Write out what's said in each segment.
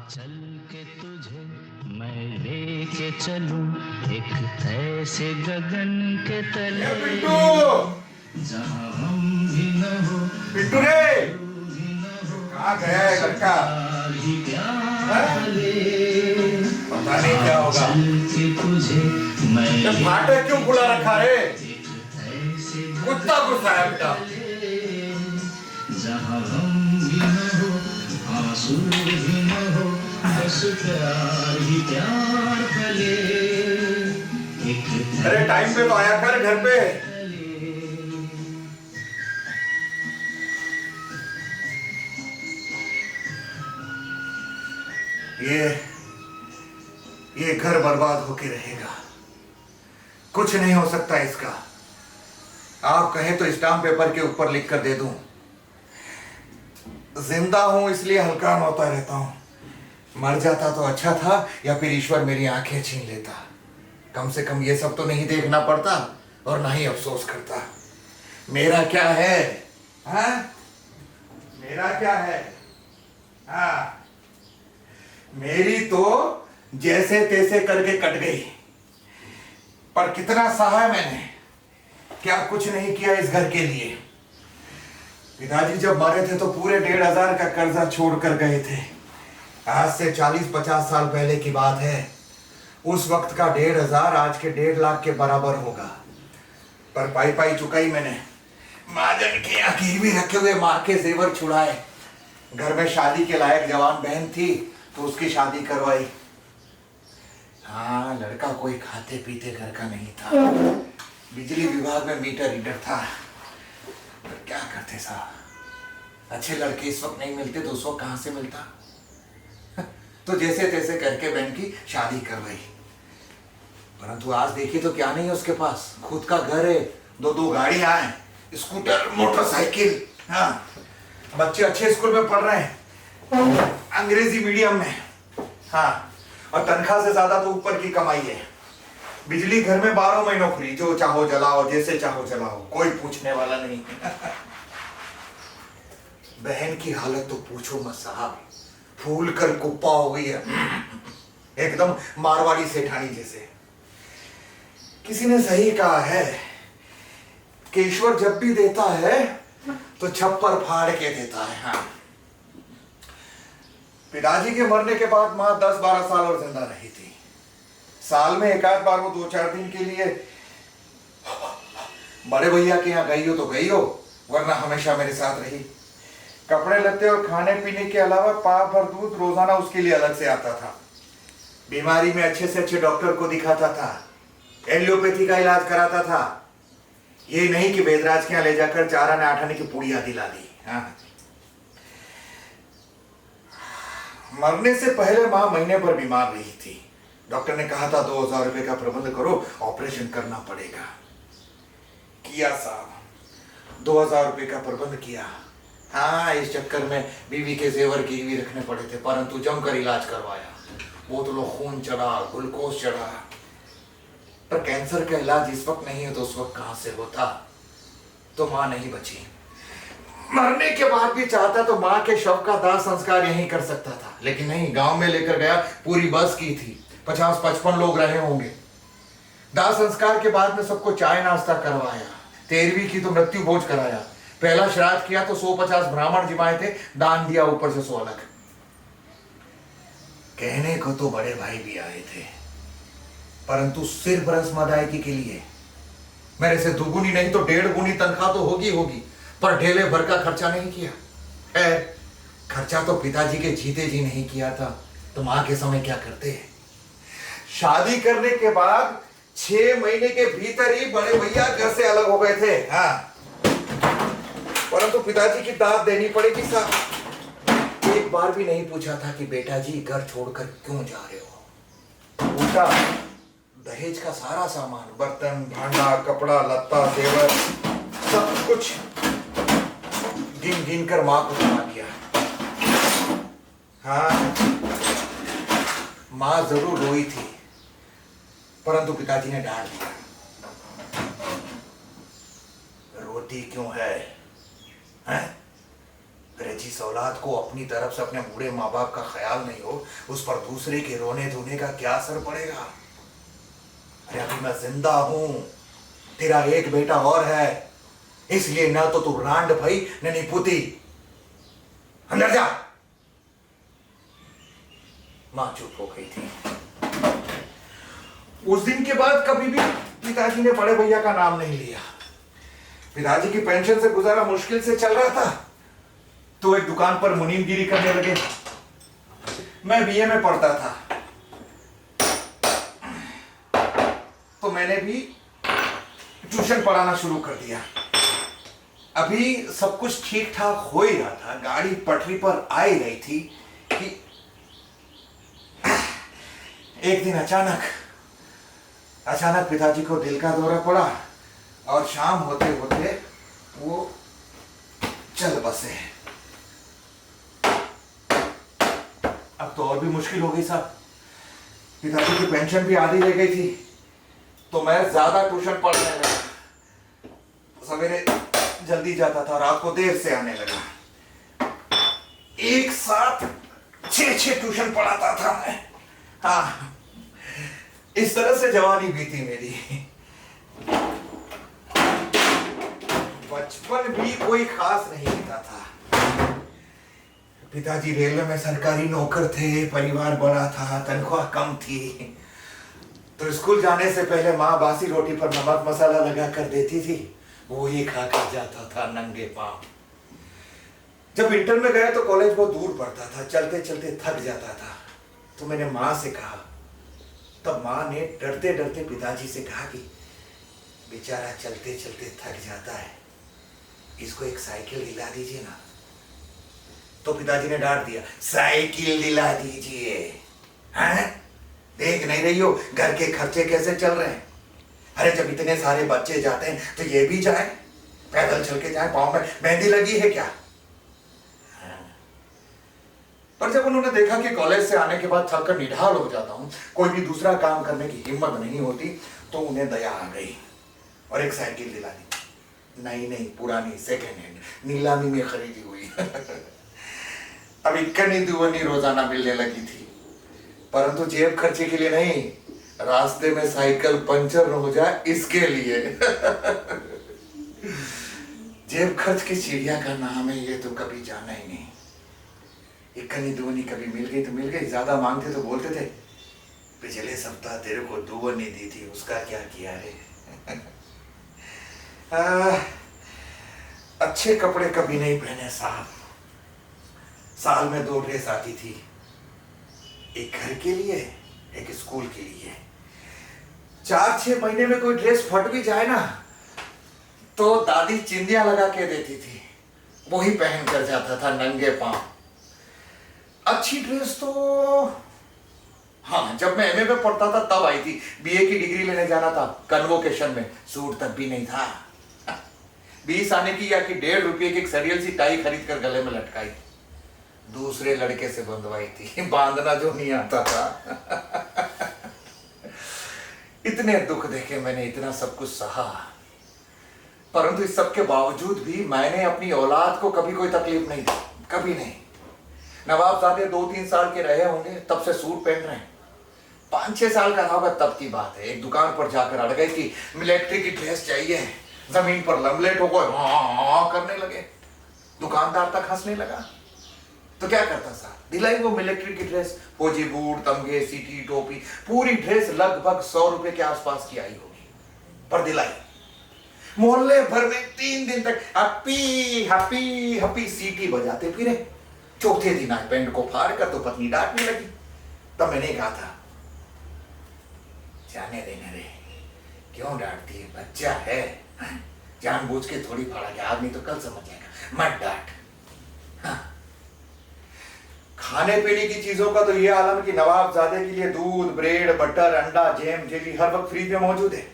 चल के तुझे मैं लेके चलूं एक ऐसे गगन के तले जहां हम भी न हो। पिंटू रे, कहाँ गया है लड़का? पता नहीं क्या होगा। तुझे मैं फाटक क्यों खुला रखा है? कुत्ता गुस्सा है बेटा। जहां हम भी न हो, आंसू भी न हो, बस प्यार ही प्यार पले। अरे टाइम पे तो आया कर घर पे। ये घर बर्बाद होके रहेगा, कुछ नहीं हो सकता इसका। आप कहें तो स्टाम्प पेपर के ऊपर लिख कर दे दूं, जिंदा हूं इसलिए हल्का होता रहता हूं। मर जाता तो अच्छा था, या फिर ईश्वर मेरी आंखें छीन लेता। कम से कम ये सब तो नहीं देखना पड़ता और ना ही अफसोस करता। मेरा क्या है? हाँ, मेरा क्या है? हाँ, मेरी तो जैसे तैसे करके कट गई, पर कितना सहा मैंने, क्या कुछ नहीं किया इस घर के लिए। पिताजी जब मरे थे तो पूरे 1500 का कर्जा छोड़ कर गए थे। आज से 40-50 साल पहले की बात है। उस वक्त का 1500 आज के 1.5 लाख के बराबर होगा। पर पाई पाई चुकाई मैंने। महाजन के यहाँ गिरवी रखे हुए माँ के जेवर छुड़ाए। घर में शादी के लायक जवान बहन थी तो उसकी शादी करवाई। हाँ, लड़का कोई खाते पीते घर का नहीं था। बिजली विभाग में मीटर रीडर था। पर क्या करते साहब, अच्छे लड़के इस वक्त नहीं मिलते तो उस वक्त कहाँ से मिलता। तो जैसे तैसे करके बहन की शादी करवाई। परंतु आज देखिए तो क्या नहीं है उसके पास। खुद का घर है, 2 गाड़ियां हैं, स्कूटर, मोटरसाइकिल। हाँ, बच्चे अच्छे स्कूल में पढ़ रहे हैं, अंग्रेजी मीडियम में। हाँ, और तनख्वाह से ज्यादा तो ऊपर की कमाई है। बिजली घर में 12 महीनों फ्री, जो चाहो जलाओ, जैसे चाहो जलाओ, कोई पूछने वाला नहीं। बहन की हालत तो पूछो मत साहब, फूल कर कुप्पा हो गई है, एकदम मारवाड़ी सेठानी जैसे। किसी ने सही कहा है कि ईश्वर जब भी देता है तो छप्पर फाड़ के देता है। हाँ, पिताजी के मरने के बाद माँ 10-12 साल और जिंदा रही थी। साल में एक आध बार वो 2-4 दिन के लिए बड़े भैया के यहाँ गई हो तो गई हो, वरना हमेशा मेरे साथ रही। कपड़े लत्ते और खाने पीने के अलावा पाव भर दूध रोजाना उसके लिए अलग से आता था। बीमारी में अच्छे से अच्छे डॉक्टर को दिखाता था, एलियोपैथी का इलाज कराता था। ये नहीं कि वेदराज के यहाँ ले जाकर 4 आने 8 आने की पुड़िया दिला दी। हाँ, मरने से पहले माँ महीने भर बीमार रही थी। डॉक्टर ने कहा था 2000 रुपए का प्रबंध करो, ऑपरेशन करना पड़ेगा। किया साहब, 2000 रुपए का प्रबंध किया। हाँ, इस चक्कर में बीवी के जेवर गिरवी रखने पड़े थे, परंतु जमकर इलाज करवाया। बोतलों खून चढ़ा, ग्लूकोज चढ़ा। पर कैंसर का इलाज इस वक्त नहीं है तो उस वक्त कहां से होता। तो माँ नहीं बची। मरने के बाद भी चाहता तो माँ के शव का दाह संस्कार यहीं कर सकता था, लेकिन नहीं, गांव में लेकर गया। पूरी बस की थी, 50-55 लोग रहे होंगे। दाह संस्कार के बाद में सबको चाय नाश्ता करवाया। 13वीं की तो मृत्यु भोज कराया। पहला श्राद्ध किया तो 150 ब्राह्मण जिमाए थे, दान दिया ऊपर से 100 अलग। कहने को तो बड़े भाई भी आए थे, परंतु सिर्फ रस्म अदायगी के लिए। मेरे से दुगुनी नहीं तो 1.5 गुनी तनख्वाह तो होगी, पर ढेले भर का खर्चा नहीं किया। खर्चा तो पिताजी के जीते जी नहीं किया था, तो मां के समय क्या करते हैं। शादी करने के बाद 6 महीने के भीतर ही बड़े भैया घर से अलग हो गए थे। हाँ, परंतु पिताजी की दाद देनी पड़ेगी साहब। एक बार भी नहीं पूछा था कि बेटा जी घर छोड़कर क्यों जा रहे हो। उल्टा दहेज का सारा सामान, बर्तन, भांडा, कपड़ा लत्ता, जेवर, सब कुछ गिन गिन कर मां को जमा किया। हाँ, मां जरूर रोई थी, परंतु पिताजी ने डांट दिया। रोती क्यों है, हैं? अरे जिस औलाद को अपनी तरफ से अपने बूढ़े माँ बाप का ख्याल नहीं हो, उस पर दूसरे के रोने धोने का क्या असर पड़ेगा? अरे अभी मैं जिंदा हूं, तेरा एक बेटा और है, इसलिए ना तो तू रांड भाई न निपुती। अंदर जा। मां चुप हो गई थी। उस दिन के बाद कभी भी पिताजी ने बड़े भैया का नाम नहीं लिया। पिताजी की पेंशन से गुजारा मुश्किल से चल रहा था, तो एक दुकान पर मुनीमगिरी करने लगे। मैं बीए में पढ़ता था, तो मैंने भी ट्यूशन पढ़ाना शुरू कर दिया। अभी सब कुछ ठीक ठाक हो ही रहा था, गाड़ी पटरी पर आ ही रही थी कि एक दिन अचानक पिताजी को दिल का दौरा पड़ा और शाम होते होते वो चल बसे। अब तो और भी मुश्किल हो गई साहब, पिताजी की पेंशन भी आधी रह गई थी, तो मैं ज्यादा ट्यूशन पढ़ने लगा। सवेरे जल्दी जाता था, रात को देर से आने लगा। एक साथ 6 ट्यूशन पढ़ाता था मैं। हाँ, इस तरह से जवानी बीती मेरी। बचपन भी कोई खास नहीं बीता था। पिताजी रेलवे में सरकारी नौकर थे, परिवार बड़ा था, तनख्वाह कम थी, तो स्कूल जाने से पहले माँ बासी रोटी पर नमक मसाला लगा कर देती थी, वो ही खा कर जाता था नंगे पांव। जब इंटर में गया तो कॉलेज बहुत दूर पड़ता था, चलते चलते थक जाता था, तो मैंने माँ से कहा। तब माँ ने डरते डरते पिताजी से कहा कि बेचारा चलते चलते थक जाता है, इसको एक साइकिल दिला दीजिए ना। तो पिताजी ने डांट दिया, साइकिल दिला दीजिए, हैं? देख नहीं रही हो घर के खर्चे कैसे चल रहे हैं? अरे जब इतने सारे बच्चे जाते हैं तो ये भी जाए, पैदल चल के जाए, पाँव में मेहंदी लगी है क्या? पर जब उन्होंने देखा कि कॉलेज से आने के बाद थक कर निढाल हो जाता हूँ, कोई भी दूसरा काम करने की हिम्मत नहीं होती, तो उन्हें दया आ गई और एक साइकिल दिला दी। नहीं, पुरानी सेकेंड हैंड, नीलामी में खरीदी हुई। अब इक्कनी दुवनी रोजाना मिलने लगी थी, परंतु जेब खर्चे के लिए नहीं, रास्ते में साइकिल पंचर हो जाए इसके लिए। जेब खर्च की चिड़िया का नाम है ये, तो कभी जाना ही नहीं। इक्कनी दुवनी कभी मिल गई तो मिल गई, ज्यादा मांगते तो बोलते थे पिछले सप्ताह तेरे को दुवनी दी थी, उसका क्या किया रे? अच्छे कपड़े कभी नहीं पहने साहब। साल में 2 ड्रेस आती थी, एक घर के लिए, एक स्कूल के लिए। 4-6 महीने में कोई ड्रेस फट भी जाए ना, तो दादी चिंदियां लगा के देती थी, वही पहन कर जाता था नंगे पांव। अच्छी ड्रेस तो हाँ, जब मैं एमए में पढ़ता था तब आई थी। बीए की डिग्री लेने जाना था, कन्वोकेशन में सूट तक भी नहीं था। 20 आने की या कि 1.5 रुपये की एक सरियल सी टाई खरीद कर गले में लटकाई, दूसरे लड़के से बंधवाई थी, बांधना जो नहीं आता था। इतने दुख देखे मैंने, इतना सब कुछ सहा, परंतु इस सब के बावजूद भी मैंने अपनी औलाद को कभी कोई तकलीफ नहीं दी, कभी नहीं। नवाबजादे 2-3 साल के रहे होंगे तब से सूट पहन रहे हैं। 5-6 साल का था होगा तब की बात है। एक दुकान पर जाकर अड़ गई कि मिलिट्री की ड्रेस चाहिए, जमीन पर लमलेट हो गए, हाँ करने लगे, दुकानदार तक हंसने लगा। तो क्या करता साहब, दिलाई वो मिलिट्री की ड्रेस, फौजी बूट, तमगे, सीटी, टोपी, पूरी ड्रेस लगभग 100 रुपए के आसपास की आई होगी, पर दिलाई। मोहल्ले भर में 3 दिन तक हप्पी हप्पी हप्पी सीटी बजाते फिरे। चौथे दिन आए पैंट को फाड़ कर तो पत्नी डांटने लगी। तब मैंने कहा था, जाने देने रे, क्यों डांटती है, बच्चा है, जानबूझ के थोड़ी फाड़ा गया, आदमी तो कल समझ जाएगा, मत डांट। हाँ। खाने पीने की चीजों का तो ये आलम कि नवाबजादे के लिए दूध, ब्रेड, बटर, अंडा, जैम, जेली हर वक्त फ्रिज में मौजूद है।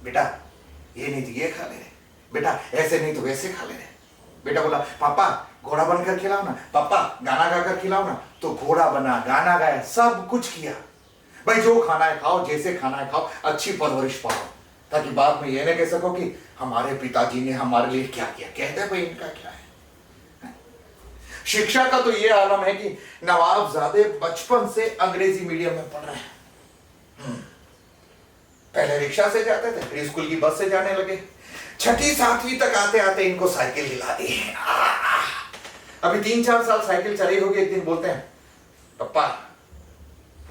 बेटा ये नहीं तो ये खा ले रहे, बेटा ऐसे नहीं तो वैसे खा ले रहे। बेटा बोला पापा घोड़ा बनकर खिलाओ ना, पापा गाना गाकर खिलाओ ना, तो घोड़ा बना, गाना गाया, सब कुछ किया। भाई जो खाना है खाओ, जैसे खाना है खाओ, अच्छी परवरिश पाओ, ताकि बाद में ये ना कह सको कि हमारे पिताजी ने हमारे लिए क्या किया। कहते हैं भाई इनका क्या है। शिक्षा का तो ये आलम है कि नवाबजादे बचपन से अंग्रेजी मीडियम में पढ़ रहे हैं। पहले रिक्शा से जाते थे, फिर स्कूल की बस से जाने लगे, छठी सातवीं तक आते आते इनको साइकिल दिला दी। अभी 3-4 साल साइकिल चली होगी, एक दिन बोलते हैं पप्पा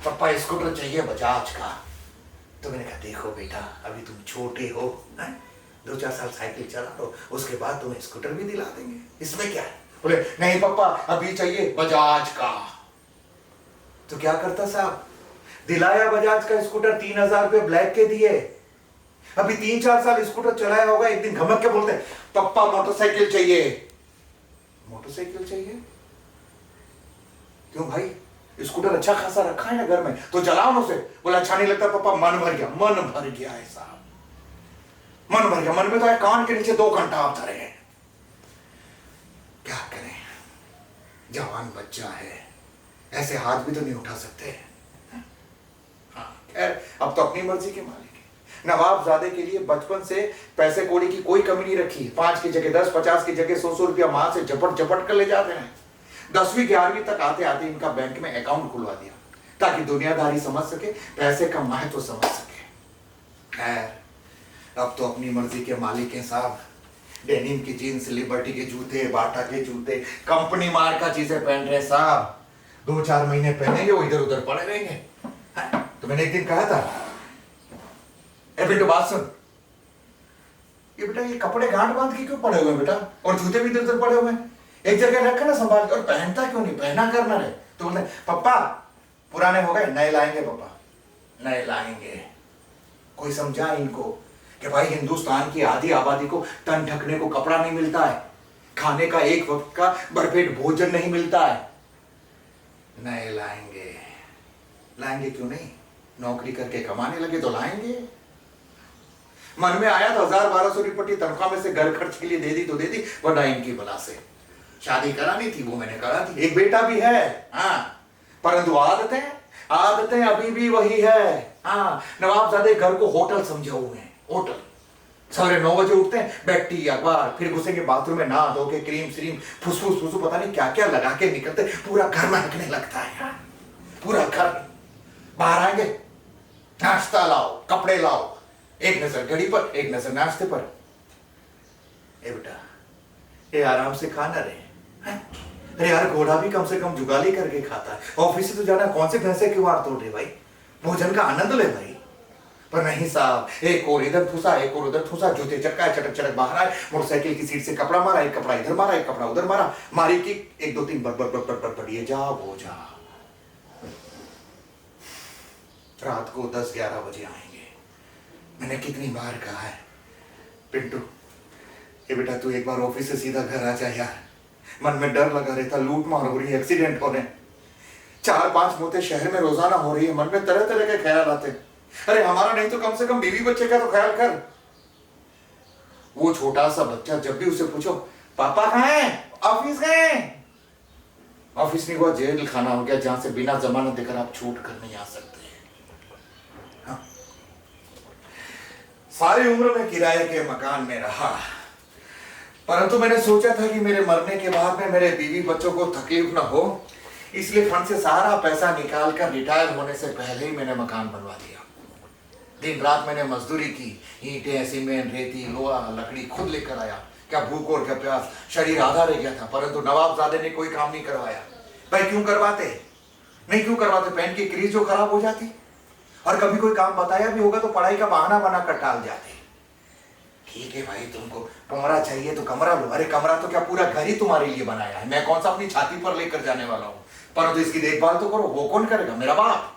पप्पा स्कूटर चाहिए बजाज का। तो मैंने कहा देखो बेटा अभी तुम छोटे हो, 2-4 साल साइकिल चला लो, उसके बाद तुम्हें स्कूटर भी दिला देंगे, इसमें क्या है। बोले नहीं पापा अभी चाहिए बजाज का। तो क्या करता साहब, दिलाया बजाज का स्कूटर, 3000 रुपये ब्लैक के दिए। अभी 3-4 साल स्कूटर चलाया होगा, एक दिन घमक के बोलते हैं पप्पा मोटरसाइकिल चाहिए। मोटरसाइकिल चाहिए क्यों भाई, स्कूटर अच्छा खासा रखा है ना घर में, तो चलाओ ना उसे। बोला अच्छा नहीं लगता पापा, मन भर गया। मन भर गया है साहब, मन भर गया। मन में तो है कान के नीचे 2 घंटा आप धरे हैं। क्या करें, जवान बच्चा है, ऐसे हाथ भी तो नहीं उठा सकते। हाँ खैर अब तो अपनी मर्जी के मालिक है। नवाबजादे के लिए बचपन से पैसे कौड़ी की कोई कमी नहीं रखी। 5 की जगह 10, 50 की जगह 100 रुपया मां से झपट झपट कर ले जाते हैं। 10वीं 11वीं तक आते आते इनका बैंक में अकाउंट खुलवा दिया, ताकि दुनियादारी समझ सके, पैसे का महत्व समझ सके। खैर अब तो अपनी मर्जी के मालिक हैं साहब। डेनिम की जीन्स, लिबर्टी के जूते, बाटा के जूते, कंपनी मार का चीजें पहन रहे साहब। 2-4 महीने पहनेंगे वो इधर उधर पड़े रहेंगे। तो मैंने एक दिन कहा था ए बेटो बात सुन, ये बेटा ये कपड़े गांठ बांध के क्यों पड़े हुए हैं बेटा, और जूते भी इधर उधर पड़े हुए हैं, एक जगह रखा ना संभाल के, और पहनता क्यों नहीं, पहना करना रहे। तो बोलते पापा पुराने हो गए, नए लाएंगे पापा, नए लाएंगे। कोई समझा इनको कि भाई हिंदुस्तान की आधी आबादी को तन ढकने को कपड़ा नहीं मिलता है, खाने का एक वक्त का भरपेट भोजन नहीं मिलता है। नए लाएंगे, लाएंगे क्यों नहीं, नौकरी करके कमाने लगे तो लाएंगे। मन में आया था 1000-1200 रुपये तनख्वाह में से घर खर्च के लिए दे दी तो दे दी, वरना इनकी बला से शादी करानी थी वो मैंने करा थी। एक बेटा भी है हाँ, परंतु आदतें अभी भी वही है। हाँ नवाबजादे घर को होटल समझे हुए हैं, होटल। सवेरे 9 बजे उठते हैं, बैठी अखबार, फिर घुसेंगे बाथरूम में, नहा धो के क्रीम श्रीम फुसफुस पता नहीं क्या क्या लगा के निकलते, पूरा घर महकने लगता है, पूरा घर। बाहर आएंगे, नाश्ता लाओ, कपड़े लाओ, एक नजर घड़ी पर, एक नजर नाश्ते पर। ए बेटा ये आराम से खाना रहे। अरे यार घोड़ा भी कम से कम जुगाली करके खाता है, ऑफिस से तो जाना, कौन से भैंसे की वार तोड़ रहे भाई, भोजन का आनंद ले भाई। पर नहीं साहब, एक और इधर ठूसा, एक और उधर ठूसा, जूते चटकाए, चटक चटक बाहर आए, मोटरसाइकिल की सीट से कपड़ा मारा, एक कपड़ा इधर मारा, एक कपड़ा उधर मारा, मारी की 1 2 3 बड़ ये जा वो जा। रात को 10-11 बजे आएंगे। मैंने कितनी बार कहा है पिंटू ये बेटा तू एक बार ऑफिस से सीधा घर आ जा यार, मन में डर लगा रहता, लूट मार हो रही है, एक्सीडेंट हो रहे हैं, 4-5 मौतें शहर में रोजाना हो रही है, मन में तरह तरह के ख्याल आते हैं। अरे हमारा नहीं तो कम से कम बीवी बच्चे का तो ख्याल कर। वो छोटा सा बच्चा जब भी उसे पूछो पापा कहाँ हैं, ऑफिस गए, ऑफिस नहीं हुआ जेल खाना हो गया, जहां से बिना जमानत देकर आप छूट कर नहीं आ सकते। हाँ। सारी उम्र में किराए के मकान में रहा, परंतु मैंने सोचा था कि मेरे मरने के बाद में मेरे बीवी बच्चों को तकलीफ ना हो, इसलिए फंड से सारा पैसा निकाल कर रिटायर होने से पहले ही मैंने मकान बनवा दिया। दिन रात मैंने मजदूरी की, ईंटें, सीमेंट, रेती, लोहा, लकड़ी खुद लेकर आया। क्या भूख और क्या प्यास, शरीर आधा रह गया था, परंतु नवाबजादे ने कोई काम नहीं करवाया। भाई क्यों करवाते, नहीं क्यों करवाते, पेन की क्रीज जो खराब हो जाती, और कभी कोई काम बताया भी होगा तो पढ़ाई का बहाना बनाकर टाल जाते। ठीक है भाई तुमको कमरा चाहिए तो कमरा लो, अरे कमरा तो क्या पूरा घर ही तुम्हारे लिए बनाया है, मैं कौन सा अपनी छाती पर लेकर जाने वाला हूँ, परंतु इसकी देखभाल तो करो, वो कौन करेगा, मेरा बाप।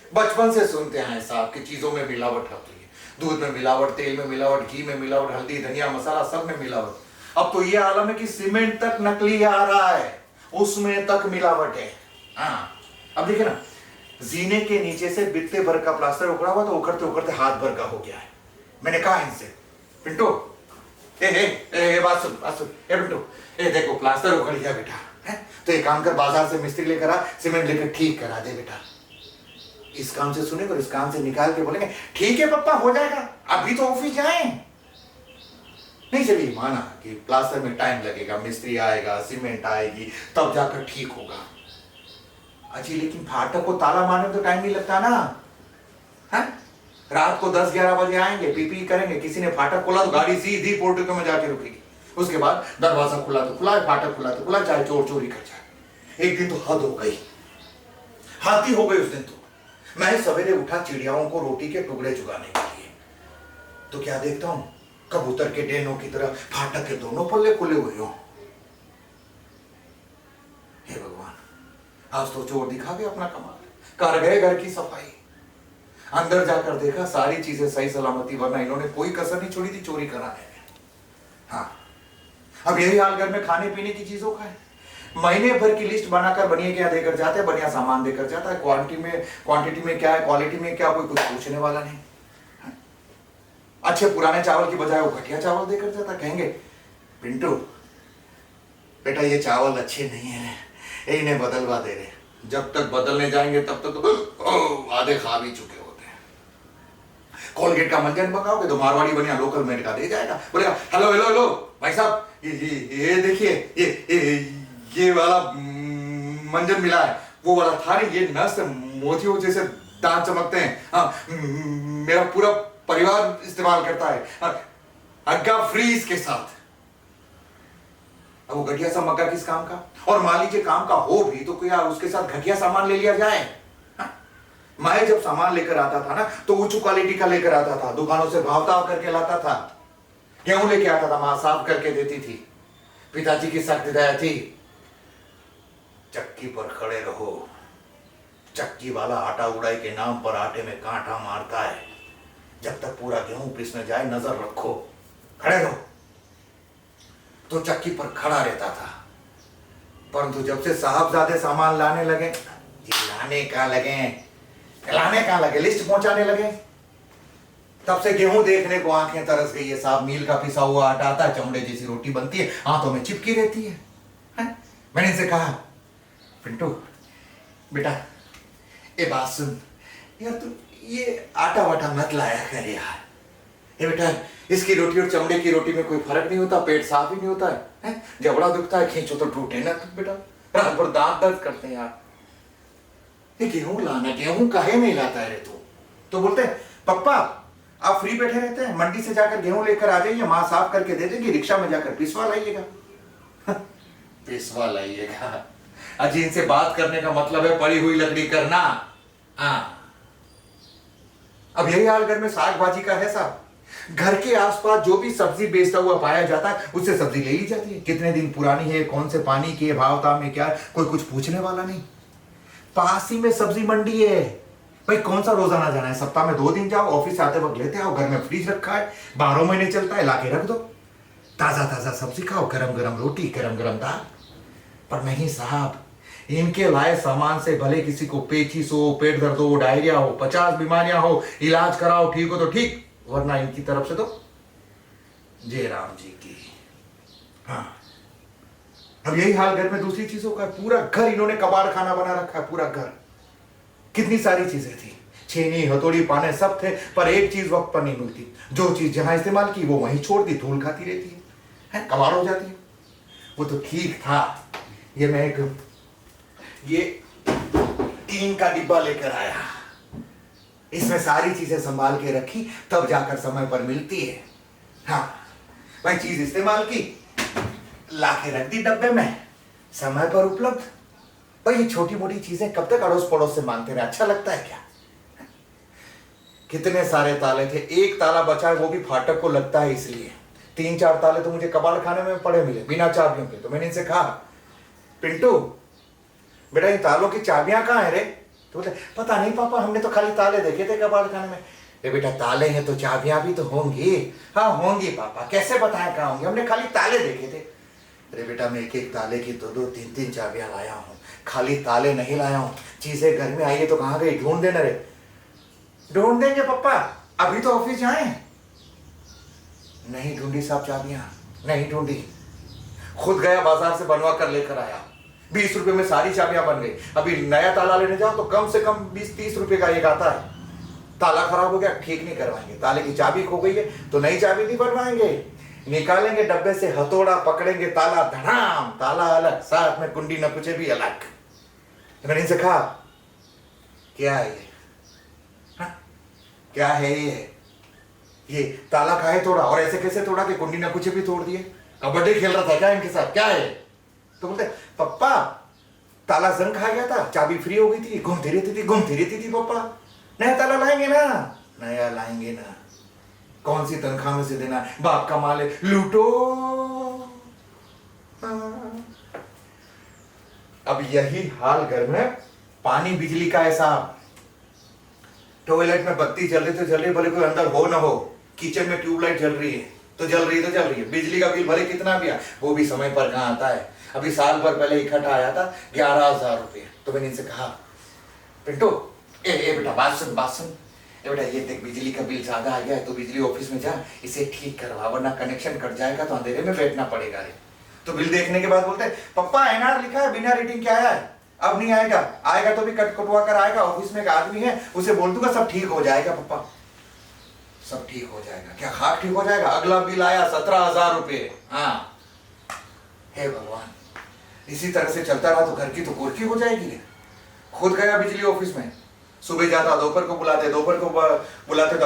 बचपन से सुनते हैं साहब कि चीजों में मिलावट होती है, दूध में मिलावट, तेल में मिलावट, घी में मिलावट, हल्दी धनिया मसाला सब में मिलावट। अब तो ये आलम है कि सीमेंट तक नकली आ रहा है, उसमें तक मिलावट है। हाँ अब देखिए ना, जीने के नीचे से बित्ते भर का प्लास्टर उखड़ा हुआ तो उखड़ते उखड़ते हाथ भर का हो गया है। मैंने कहा इनसे पिंटू ए बात सुन ए पिंटू, ए देखो प्लास्टर उखड़ गया बेटा, है? तो एक काम कर, बाजार से मिस्त्री लेकर आ, सीमेंट लेकर ठीक करा दे बेटा। इस काम से सुनेंगे और इस काम से निकाल के बोलेंगे ठीक है पापा हो जाएगा, अभी तो ऑफिस जाए। नहीं चलिए माना कि प्लास्टर में टाइम लगेगा, मिस्त्री आएगा, सीमेंट आएगी, तब जाकर ठीक होगा। अजी लेकिन फाटक को ताला मारने तो टाइम नहीं लगता ना। है? रात को 10-11 बजे आएंगे, पीपी करेंगे, किसी ने फाटक खोला तो गाड़ी सीधी पोर्टिको में जाके रुकेगी। उसके बाद दरवाजा खुला तो खुला, फाटक खुला तो खुला, चाहे चोर चोरी कर जाए। एक दिन तो हद हो गई, हाथी हो गई उस दिन तो। मैं सवेरे उठा चिड़ियाओं को रोटी के टुकड़े चुगाने के लिए, तो क्या देखता हूं कबूतर के डेनों की तरह फाटक के दोनों पल्ले खुले हुए हो। हे भगवान, आज तो चोर दिखा गया अपना कमाल, कर गए घर की सफाई। अंदर जाकर देखा सारी चीजें सही सलामती, वरना इन्होंने कोई कसर नहीं छोड़ी थी चोरी कराने में। हाँ, अब यही हाल घर में खाने पीने की चीजों का है। महीने भर की लिस्ट बनाकर बनिए क्या देकर जाते हैं, बढ़िया सामान देकर जाता है, क्वांटिटी में क्या है, क्वालिटी में क्या, कोई कुछ पूछने वाला नहीं। अच्छे पुराने चावल की बजाय वो घटिया चावल देकर जाता। कहेंगे पिंटू बेटा ये चावल अच्छे नहीं है, इन्हें बदलवा दे रहे। जब तक बदलने जाएंगे तब तक तो आधे खा भी चुके होते हैं। कोलगेट का मंजन मंगाओगे तो मारवाड़ी बनिया लोकल मेड का दे जाएगा, बोलेगा हेलो हेलो हेलो भाई साहब ये देखिए ये वाला मंजन मिला है, वो वाला था नहीं, ये नस मोतियों जैसे दांत चमकते हैं। हाँ, मेरा पूरा परिवार इस्तेमाल करता है, अग्गा फ्री इसके साथ। अब वो घटिया सा मग्गा किस काम का? और मान लीजिए काम का हो भी तो क्या उसके साथ घटिया सामान ले लिया जाए? मैं जब सामान लेकर आता था ना तो उच्च क्वालिटी का लेकर आता था, दुकानों से भाव ताव करके लाता था। गेहूं लेके आता था, मां साफ करके देती थी। पिताजी की सख्त हिदायत थी, चक्की पर खड़े रहो, चक्की वाला आटा उड़ाई के नाम पर आटे में कांटा मारता है, जब तक पूरा गेहूं पिस न जाए नजर रखो, खड़े रहो। तो चक्की पर खड़ा रहता था। परंतु जब से साहबजादे सामान लाने लगे, लाने का लगे, लिस्ट पहुंचाने लगे, तब से गेहूं देखने को आंखें तरस गई है। साहब मील का पिसा हुआ आटा आता है, चमड़े जैसी रोटी बनती है, हाथों में चिपकी रहती है। मैंने इनसे कहा पिंटू बेटा ये बात सुन यार, तू ये आटा वाटा मत लाया कर यार। ये बेटा इसकी रोटी और चमड़े की रोटी में कोई फर्क नहीं होता, पेट साफ ही नहीं होता है? जबड़ा दुखता है खींचो तो टूटे ना तुम बेटा, रात भर दांत दर्द करते हैं यार। ये गेहूं लाना, गेहूं काहे नहीं लाता है रे तू? तो बोलते हैं पप्पा आप फ्री बैठे रहते हैं, मंडी से जाकर गेहूं लेकर आ जाइए, मां साफ करके दे देंगी, रिक्शा में जाकर पिसवा लाइएगा। पिसवा लाइएगा? अजी इनसे बात करने का मतलब है पड़ी हुई लकड़ी करना। अब यही हाल घर में साग भाजी का है साहब। घर के आसपास जो भी सब्जी बेचता हुआ पाया जाता है उससे सब्जी ले ली जाती है, कितने दिन पुरानी है, कौन से पानी की है, भाव ताव में क्या है, कोई कुछ पूछने वाला नहीं। पास ही में सब्जी मंडी है भाई, कौन सा रोजाना जाना है? सप्ताह में 2 दिन जाओ, ऑफिस आते वक्त लेते आओ, घर में फ्रिज रखा है, 12 महीने चलता है, लाके रख दो, ताजा ताजा सब्जी खाओ, गरम गरम रोटी, गरम गरम दाल। पर नहीं साहब, इनके लाए सामान से भले किसी को पेचिस हो, पेट दर्द हो, डायरिया हो, 50 बीमारियां हो, इलाज कराओ, ठीक हो तो ठीक, वरना इनकी तरफ से तो जय राम जी की। हाँ, अब यही हाल घर में दूसरी चीजों का, पूरा घर इन्होंने कबाड़ खाना बना रखा है, पूरा घर। कितनी सारी चीजें थी, छेनी हथौड़ी पाने सब थे, पर एक चीज वक्त पर नहीं मिलती। जो चीज जहां इस्तेमाल की वो वहीं छोड़ दी, धूल खाती रहती है, कबाड़ हो जाती है। वो तो ठीक था, ये मैं ये टीन का डिब्बा लेकर आया, इसमें सारी चीजें संभाल के रखी, तब जाकर समय पर मिलती है। हाँ भाई, चीज इस्तेमाल की, लाके रख दी डब्बे में, समय पर उपलब्ध। भाई ये छोटी मोटी चीजें कब तक अड़ोस पड़ोस से मांगते रहे, अच्छा लगता है क्या? कितने सारे ताले थे, एक ताला बचा है वो भी फाटक को लगता है इसलिए। 3-4 ताले तो मुझे कबाड़ खाने में पड़े मिले बिना चाबियों के। तो मैंने इनसे कहा पिंटू बेटा इन तालों की चाबियां कहाँ है रे? तो बोले पता नहीं पापा, हमने तो खाली ताले देखे थे कबाड़ खाने में। ये बेटा ताले हैं तो चाबियां भी तो होंगी। हाँ होंगी पापा, कैसे बताएं कहाँ होंगी, हमने खाली ताले देखे थे। अरे बेटा मैं एक ताले की 2-2, 3-3 चाबियां लाया हूँ, खाली ताले नहीं लाया हूँ। चीजें घर में आई है तो कहाँ गई, ढूंढ देना रे। ढूंढ देंगे पापा, अभी तो ऑफिस जाए। नहीं ढूंढी साहब चाबियां, नहीं ढूंढी, खुद गया बाजार से बनवा कर लेकर आया। 20 रुपए में सारी चाबियां बन गई। अभी नया ताला लेने जाओ तो कम से कम 20-30 रुपए का एक आता है। ताला खराब हो गया, ठीक नहीं करवाएंगे। ताले की चाबी खो गई है तो नई चाबी नहीं बनवाएंगे, निकालेंगे डब्बे से, हथौड़ा पकड़ेंगे, ताला धड़ाम, ताला अलग, साथ में कुंडी नकुचे भी अलग। मैंने इनसे कहा क्या है ये, क्या है ये ताला काहे तोड़ा, और ऐसे कैसे तोड़ा कि कुंडी नकुचे भी तोड़ दिए? कबड्डी खेल रहा था क्या इनके साथ, क्या है? तो बोलते पप्पा ताला जंग खा गया था, चाबी फ्री हो गई थी, घूमती रहती थी पप्पा, नया ताला लाएंगे ना। नया लाएंगे ना, कौन सी तनख्वाह में से देना, बाप का माल है, लूटो। अब यही हाल घर में पानी बिजली का ऐसा, टॉयलेट में बत्ती जल रही तो जल रही, भले कोई अंदर हो ना हो, किचन में ट्यूबलाइट जल रही है तो जल रही है, बिजली का बिल भले कितना भी आए वो भी समय पर कहाँ आता है। अभी साल भर पहले इकट्ठा आया था 11,000 रुपये। तो मैंने इनसे कहा पिंटू ए बेटा बात सुन, ए बेटा ये देख बिजली का बिल ज्यादा आ गया है तो बिजली ऑफिस में जा, इसे ठीक करवा, वरना कनेक्शन कट जाएगा तो अंधेरे में बैठना पड़ेगा रे। तो बिल देखने के बाद बोलते हैं पप्पा एनआर लिखा है, बिना रीडिंग क्या है, अब नहीं आएगा, आएगा तो भी कटवा कर आएगा, ऑफिस में एक आदमी है उसे बोल दूंगा सब ठीक हो जाएगा पप्पा, सब ठीक हो जाएगा। क्या खाक ठीक हो जाएगा? अगला बिल आया 17,000 रुपये। हाँ हे भगवान, इसी तरह से चलता रहा तो घर की तो कुर्की हो जाएगी। खुद गया बिजली ऑफिस में, सुबह जाता, दोपहर को बुलाते, तो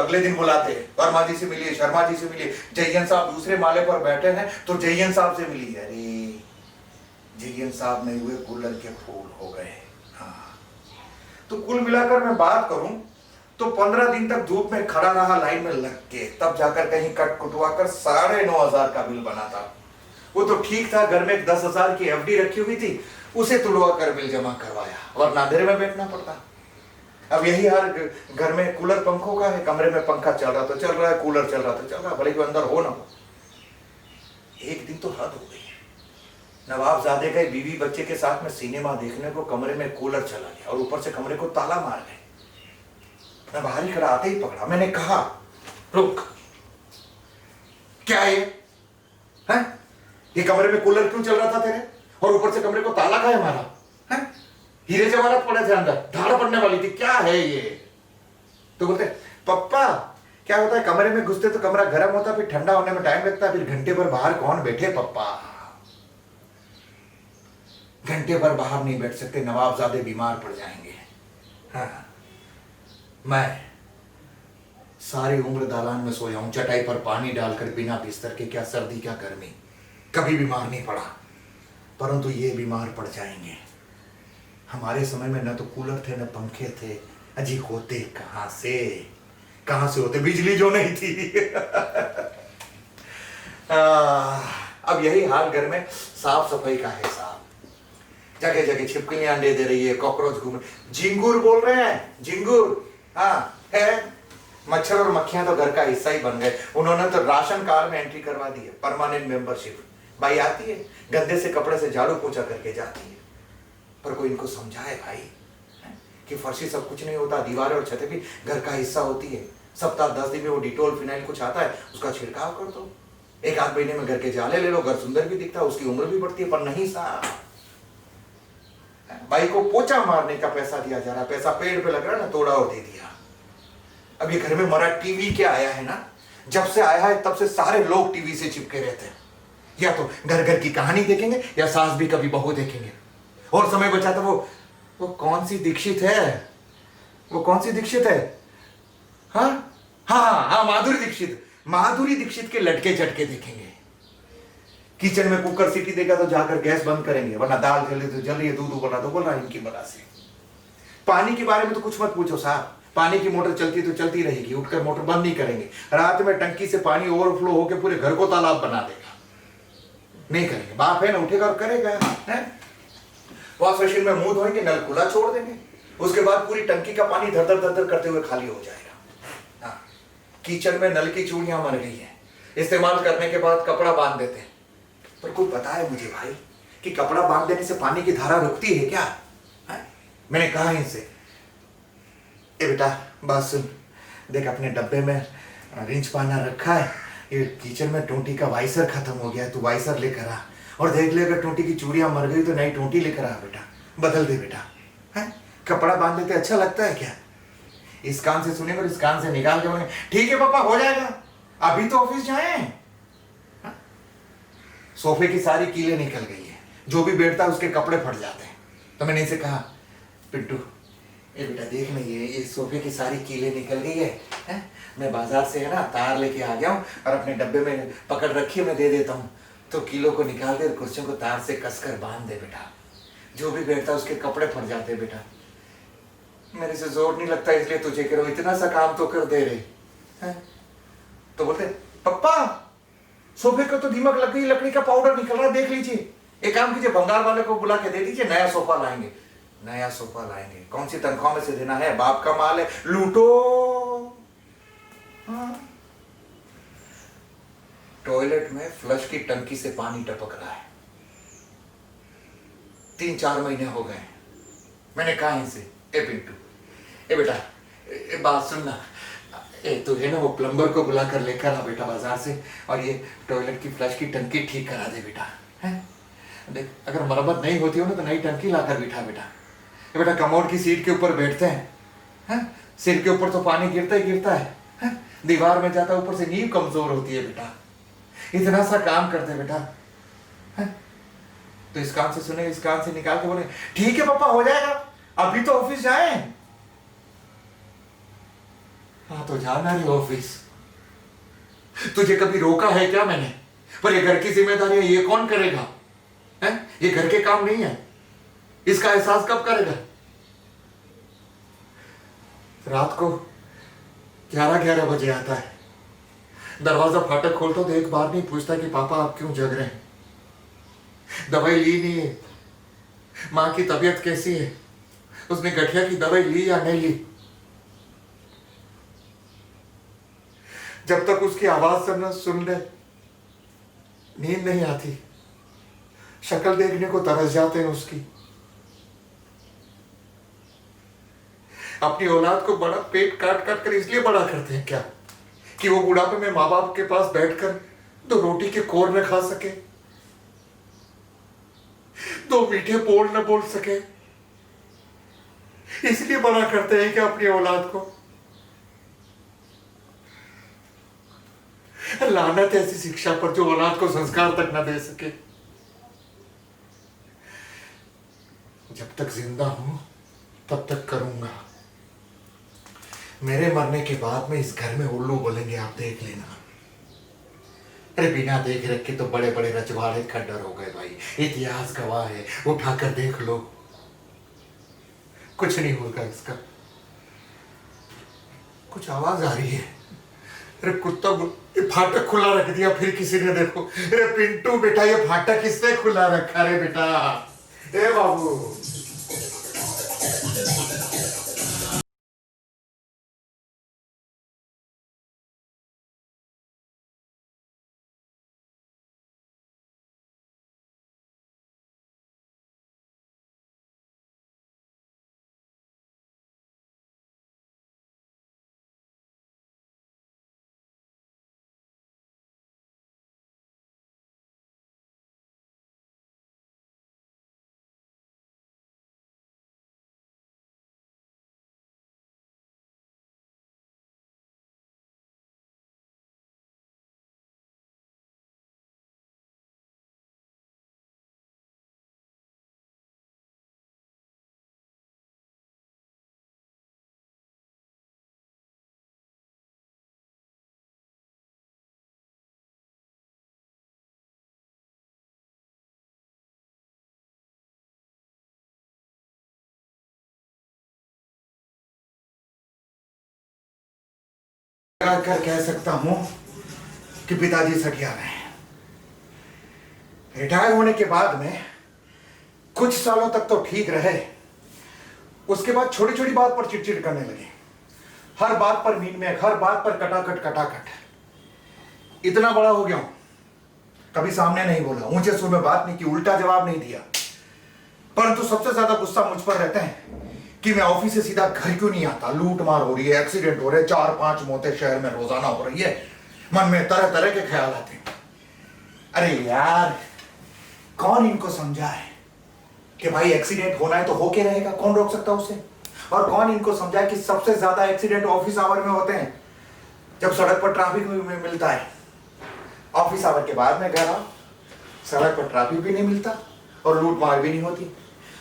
अगले दिन बुलाते, वर्मा जी से मिलिए, शर्मा जी से मिलिए, जयन साहब दूसरे माले पर बैठे हैं तो जयन साहब से मिली। अरे जयन साहब नहीं हुए, कूलर के फूल हो गए। हाँ, तो कुल मिलाकर मैं बात करूं तो 15 दिन तक धूप में खड़ा रहा लाइन में लग के, तब जाकर कहीं कट कुटवा कर 9,500 का बिल बना था। वो तो ठीक था, घर में 10,000 की एफडी रखी हुई थी, उसे तुड़वा कर बिल जमा करवाया, वरना अंधेरे में बैठना पड़ता। अब यही हाल घर में कूलर पंखों का है, कमरे में पंखा चल रहा तो चल रहा है, कूलर चल रहा तो चल रहा है, भले कोई अंदर हो ना हो। एक दिन तो हद हो गई, नवाबजादे गए बीवी बच्चे के साथ में सिनेमा देखने को, कमरे में कूलर चला गया और ऊपर से कमरे को ताला मार गए। मैं बाहर ही खड़ा, आते ही पकड़ा, मैंने कहा रुक, क्या है? ये कमरे में कूलर क्यों चल रहा था तेरे, और ऊपर से कमरे को ताला काहे मारा है? हीरे जवाहरात पड़े थे अंदर, धाड़ पड़ने वाली थी, क्या है ये? तो बोलते पप्पा क्या होता है, कमरे में घुसते तो कमरा गर्म होता, फिर ठंडा होने में टाइम लगता, फिर घंटे भर बाहर कौन बैठे पप्पा, घंटे भर बाहर नहीं बैठ सकते, नवाबजादे बीमार पड़ जाएंगे। हाँ, मैं सारी उम्र दालान में सोया हूं, चटाई पर पानी डालकर, बिना बिस्तर के, क्या सर्दी क्या गर्मी, कभी बीमार नहीं पड़ा, परंतु ये बीमार पड़ जाएंगे। हमारे समय में न तो कूलर थे न पंखे थे, अजी होते कहां से होते, बिजली जो नहीं थी। अब यही हाल घर में साफ सफाई का है साहब, जगह जगह छिपकलियां अंडे दे रही है, कॉकरोच घूम, झिंगुर बोल रहे हैं, झिंगुर। हाँ है, मच्छर और मक्खियां तो घर का हिस्सा ही बन गए। उन्होंने तो राशन कार्ड में एंट्री करवा दी है, परमानेंट मेंबरशिप। भाई आती है, गंदे से कपड़े से झाड़ू पोछा करके जाती है, पर कोई इनको समझाए भाई कि फर्शी सब कुछ नहीं होता, दीवारें और छतें भी घर का हिस्सा होती है। सप्ताह 10 दिन में वो डिटोल फिनाइल कुछ आता है, उसका छिड़काव कर दो, 1-8 महीने में घर के जाले ले लो, घर सुंदर भी दिखता है, उसकी उम्र भी बढ़ती है। पर नहीं साहब, भाई को पोछा मारने का पैसा दिया जा रहा है, पैसा पेड़ पे लग रहा है ना, तोड़ा और दे दिया। अब ये घर में मरा टीवी क्या आया है ना, जब से आया है तब से सारे लोग टीवी से चिपके रहते हैं, या तो घर घर की कहानी देखेंगे या सास भी कभी बहू देखेंगे, और समय बचा तो वो कौन सी दीक्षित है, हाँ माधुरी दीक्षित के लटके झटके देखेंगे। किचन में कुकर सीटी देगा तो जाकर गैस बंद करेंगे, वरना दाल जल रही तो जल रही है, दूध उबल रहा तो उबल रहा है, इनकी वजह से। पानी के बारे में तो कुछ मत पूछो साहब, पानी की मोटर चलती तो चलती रहेगी, उठकर मोटर बंद नहीं करेंगे। रात में टंकी से पानी ओवरफ्लो होकर पूरे घर को तालाब बना देगा, नहीं करेंगे। बाप है ना, उठेगा और करेगा। वॉश मशीन में मुंह धोएंगे, नल खुला छोड़ देंगे, उसके बाद पूरी टंकी का पानी धर धर करते हुए खाली हो जाएगा। हाँ, किचन में नल की चूड़ियां मर गई हैं, इस्तेमाल करने के बाद कपड़ा बांध देते हैं। पर कोई बताए मुझे भाई कि कपड़ा बांध देने से पानी की धारा रुकती है क्या? मैंने कहा इनसे, ए बेटा बात सुन, देख अपने डब्बे में रिंच पाना रखा है, ये किचन में टोंटी का वाइसर खत्म हो गया है, तू वाइसर लेकर आ, और देख ले अगर टूटी की चूड़ियां मर गई तो नई टूटी लेकर आ बेटा, बदल दे बेटा। है कपड़ा बांध लेते अच्छा लगता है क्या? इस कान से सुने और इस कान से निकाल के बोले ठीक है पापा हो जाएगा, अभी तो ऑफिस जाए। सोफे की सारी कीलें निकल गई है, जो भी बैठता है उसके कपड़े फट जाते हैं। तो मैंने इसे कहा पिंटू ये बेटा देख नहीं है, ये सोफे की सारी कीलें निकल गई है? मैं बाजार से है ना तार लेके आ गया हूँ और अपने डब्बे में पकड़ रखी है, मैं दे देता हूँ। तो कीलों को निकाल दे, कुर्सियों को तार से कसकर बांध दे बेटा, जो भी बैठता है उसके कपड़े फट जाते बेटा। मेरे से जोर नहीं लगता इसलिए तुझे कह रहा हूँ, इतना सा काम तो कर दे रहे हैं। तो बोलते पप्पा सोफे को तो दीमक लग गई, लकड़ी का पाउडर निकल रहा है, देख लीजिए। एक काम कीजिए बंगाल वाले को बुला के दे दीजिए, नया सोफा लाएंगे। नया सोफा लाएंगे, कौन सी तनख्वाह में से देना है, बाप का माल है, लूटो। हाँ। टॉयलेट में फ्लश की टंकी से पानी टपक रहा है, 3-4 महीने हो गए। मैंने कहा इनसे ए पिंटू ए बेटा ए बात सुनना, ए तू है ना वो प्लम्बर को बुला कर लेकर आ बेटा बाजार से, और ये टॉयलेट की फ्लश की टंकी ठीक करा दे बेटा। है देख अगर मरम्मत नहीं होती हो ना तो नई टंकी लाकर बिठा बेटा। ये बेटा कमोड की सीट के ऊपर बैठते हैं, सिर के ऊपर तो पानी गिरता ही गिरता है, दीवार में जाता ऊपर से नींव कमजोर होती है बेटा। इतना सा काम करते बेटा। तो इस कान से सुने इस कान से निकाल के बोले ठीक है पापा हो जाएगा, अभी तो ऑफिस जाए। हाँ तो जाना है ऑफिस, तुझे कभी रोका है क्या मैंने? पर ये घर की जिम्मेदारी है, ये कौन करेगा? है ये घर के काम नहीं है, इसका एहसास कब करेगा? रात को 11-11 बजे आता है, दरवाजा फाटक खोलता तो एक बार नहीं पूछता कि पापा आप क्यों जग रहे हैं, दवाई ली नहीं है, माँ की तबीयत कैसी है, उसने गठिया की दवाई ली या नहीं ली। जब तक उसकी आवाज सुन ले नींद नहीं आती, शक्ल देखने को तरस जाते हैं उसकी। अपनी औलाद को बड़ा पेट काट काट कर इसलिए बड़ा करते हैं क्या कि वो बुढ़ापे में माँ बाप के पास बैठकर 2 रोटी के कोर में खा सके, 2 मीठे बोल न बोल सके, इसलिए बड़ा करते हैं कि अपनी औलाद को। लानत ऐसी शिक्षा पर जो औलाद को संस्कार तक न दे सके। जब तक जिंदा हूं तब तक करूंगा, मेरे मरने के बाद में इस घर में उल्लू बोलेंगे आप देख लेना। अरे बिना देख रख के तो बड़े बड़े रजवाड़े खंडर हो गए भाई, इतिहास गवाह है, उठाकर देख लो, कुछ नहीं होगा इसका। कुछ आवाज आ रही है, अरे कुत्ता ये फाटक खुला रख दिया फिर किसी ने, देखो। अरे पिंटू बेटा ये फाटक किसने खुला रखा रे बेटा? ए बाबू कर कह सकता हूं कि पिताजी सठिया हैं। रिटायर होने के बाद में कुछ सालों तक तो ठीक रहे, उसके बाद छोटी छोटी बात पर चिड़चिड़ करने लगे, हर बात पर मीन में, हर बात पर कटाकट कटाकट। इतना बड़ा हो गया हूं, कभी सामने नहीं बोला, ऊंचे सुर में बात नहीं की, उल्टा जवाब नहीं दिया, परंतु सबसे ज्यादा गुस्सा मुझ पर रहता है कि मैं ऑफिस से सीधा घर क्यों नहीं आता। लूट मार हो रही है, एक्सीडेंट हो रहे, 4-5 मौतें शहर में रोजाना हो रही है, मन में तरह तरह के ख्याल आते हैं। अरे यार कौन इनको समझाए कि भाई एक्सीडेंट होना है तो होके रहेगा, कौन रोक सकता उसे? और कौन इनको समझाए कि सबसे ज्यादा एक्सीडेंट ऑफिस आवर में होते हैं, जब सड़क पर ट्रैफिक में मिलता है। ऑफिस आवर के बाद में घर आओ, सड़क पर ट्रैफिक भी नहीं मिलता और लूट मार भी नहीं होती।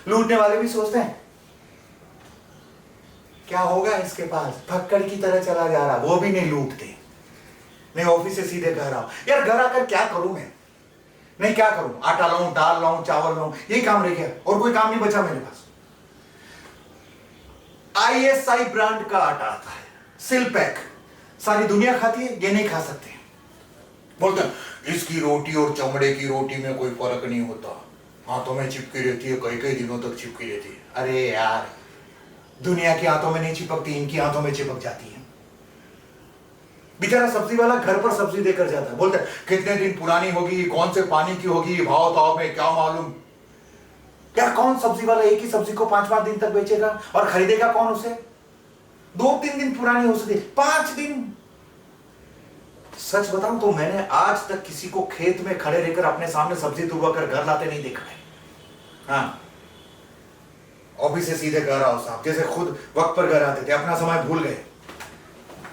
लूटने वाले भी सोचते हैं क्या होगा इसके पास, फक्कड़ की तरह चला जा रहा, वो भी नहीं लूटते। नहीं, ऑफिस से सीधे घर आओ। यार घर आकर क्या करूं मैं? नहीं, क्या करूं? आटा लाऊं, दाल लाऊं, चावल लाऊं, यही काम रह गया और कोई काम नहीं बचा मेरे पास। ISI ब्रांड का आटा आता है, सिल पैक, सारी दुनिया खाती है, ये नहीं खा सकते। बोलते हैं इसकी रोटी और चमड़े की रोटी में कोई फर्क नहीं होता, हाथों में चिपकी रहती है, कई कई दिनों तक चिपकी रहती है। अरे यार, दुनिया की हाथों में नहीं चिपकती, इनकी हाथों में चिपक जाती है। बेचारा सब्जी वाला घर पर सब्जी देकर जाता है, बोलते हैं कितने दिन पुरानी होगी, कौन से पानी की होगी, भाव ताव में क्या मालूम। क्या कौन सब्जी वाला एक ही सब्जी को 5-5 दिन तक बेचेगा और खरीदेगा कौन उसे? 2-3 दिन पुरानी हो सकती, 5 दिन। सच बताऊं तो मैंने आज तक किसी को खेत में खड़े रहकर अपने सामने सब्जी तुड़वा कर घर लाते नहीं देखा है। हाँ, ऑफिस से सीधे घर आओ साहब, जैसे खुद वक्त पर घर आते थे, अपना समय भूल गए।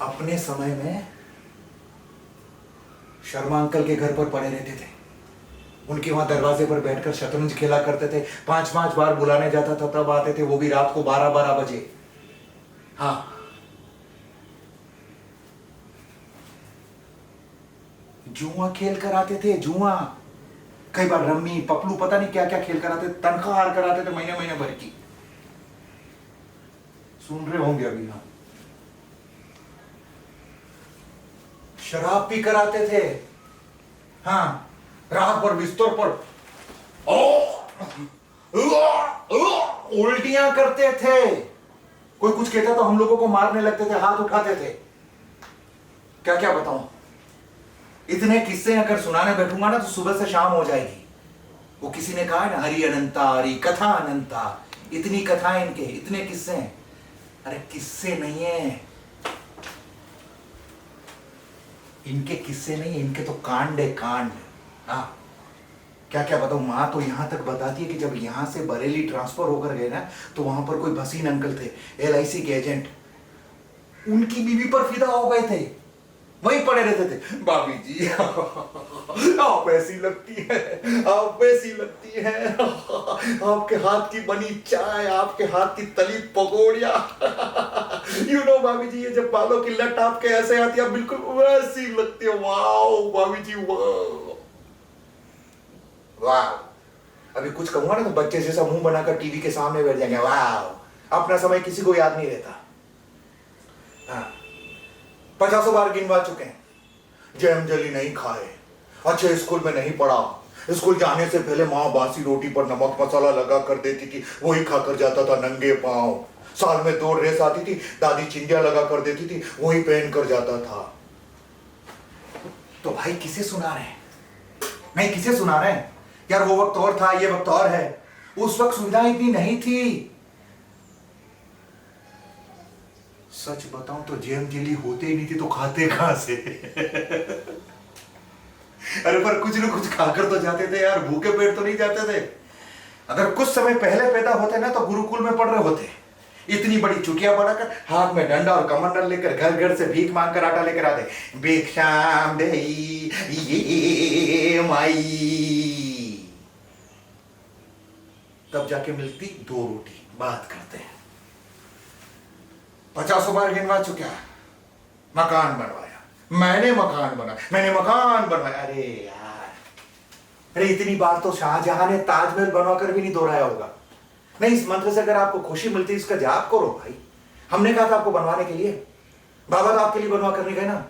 अपने समय में शर्मा अंकल के घर पर पड़े रहते थे, उनके वहां दरवाजे पर बैठकर शतरंज खेला करते थे। 5-5 बार बुलाने जाता था तब आते थे, वो भी रात को 12-12 बजे। हाँ, जुआ खेल कर आते थे, जुआ, कई बार रम्मी, पपलू, पता नहीं क्या क्या खेल कर आते, तनख्वाह हार कर आते थे महीने महीने भर की। सुन रहे होंगे अभी? हाँ, शराब पी कर आते थे। हाँ, रात भर बिस्तर पर उल्टियां करते थे। कोई कुछ कहता तो हम लोगों को मारने लगते थे, हाथ उठाते थे। क्या क्या बताऊं, इतने किस्से अगर सुनाने बैठूंगा ना तो सुबह से शाम हो जाएगी। वो किसी ने कहा है ना, हरि अनंता, हरि कथा अनंता, इतनी कथाएं इनके, इतने किस्से हैं। अरे किस्से नहीं है इनके, किस्से नहीं, इनके तो कांड है, कांड। हाँ, क्या क्या बताऊं। माँ तो यहां तक बताती है कि जब यहां से बरेली ट्रांसफर होकर गए ना, तो वहां पर कोई भसीन अंकल थे, LIC के एजेंट, उनकी बीवी पर फिदा हो गए थे, वहीं पड़े रहते थे। भाभी जी आप ऐसी लगती है, आप ऐसी लगती है, आपके हाथ की बनी चाय, आपके हाथ की तली पकौड़िया, यू नो भाभी जी, ये जब बालों की लट आपके ऐसे आती है, बिल्कुल वैसी लगती है। वाओ भाभी जी, वाह वाह। अभी कुछ कहूंगा ना तो बच्चे जैसा मुंह बनाकर टीवी के सामने बैठ जाएंगे। वाह, अपना समय किसी को याद नहीं रहता। हाँ, 50 बार गिनवा चुके हैं, जैम जली नहीं खाए, अच्छे स्कूल में नहीं पढ़ा, स्कूल जाने से पहले माँ बासी रोटी पर नमक मसाला लगा कर देती थी, वही खाकर जाता था नंगे पांव। साल में 2 ड्रेस आती थी, दादी चिंजिया लगा कर देती थी, वही पहन कर जाता था। तो भाई किसे सुना रहे हैं? नहीं, किसे सुना रहे हैं यार? वो वक्त और था, ये वक्त और है। उस वक्त सुविधा इतनी नहीं थी। सच बताऊं तो जैम जेली होते ही नहीं थी तो खाते कहां से? अरे पर कुछ न कुछ खाकर तो जाते थे यार, भूखे पेट तो नहीं जाते थे। अगर कुछ समय पहले पैदा होते ना तो गुरुकुल में पढ़ रहे होते। इतनी बड़ी चुटिया बनाकर, हाथ में डंडा और कमंडल लेकर घर घर से भीख मांग कर आटा लेकर आते। भिक्षाम देहि ये माई, तब जाके मिलती 2 रोटी। बात करते हैं, 50 बार गिनवा चुका। मकान बनवाया, मैंने मकान बनाया, मैंने मकान बनवाया। अरे यार, अरे इतनी बार तो शाहजहां ने ताजमहल बनवाकर भी नहीं दोहराया होगा। नहीं, इस मंत्र से अगर आपको खुशी मिलती है, इसका जाप करो भाई। हमने कहा था आपको बनवाने के लिए, बाबा तो आपके लिए बनवा करने गए ना।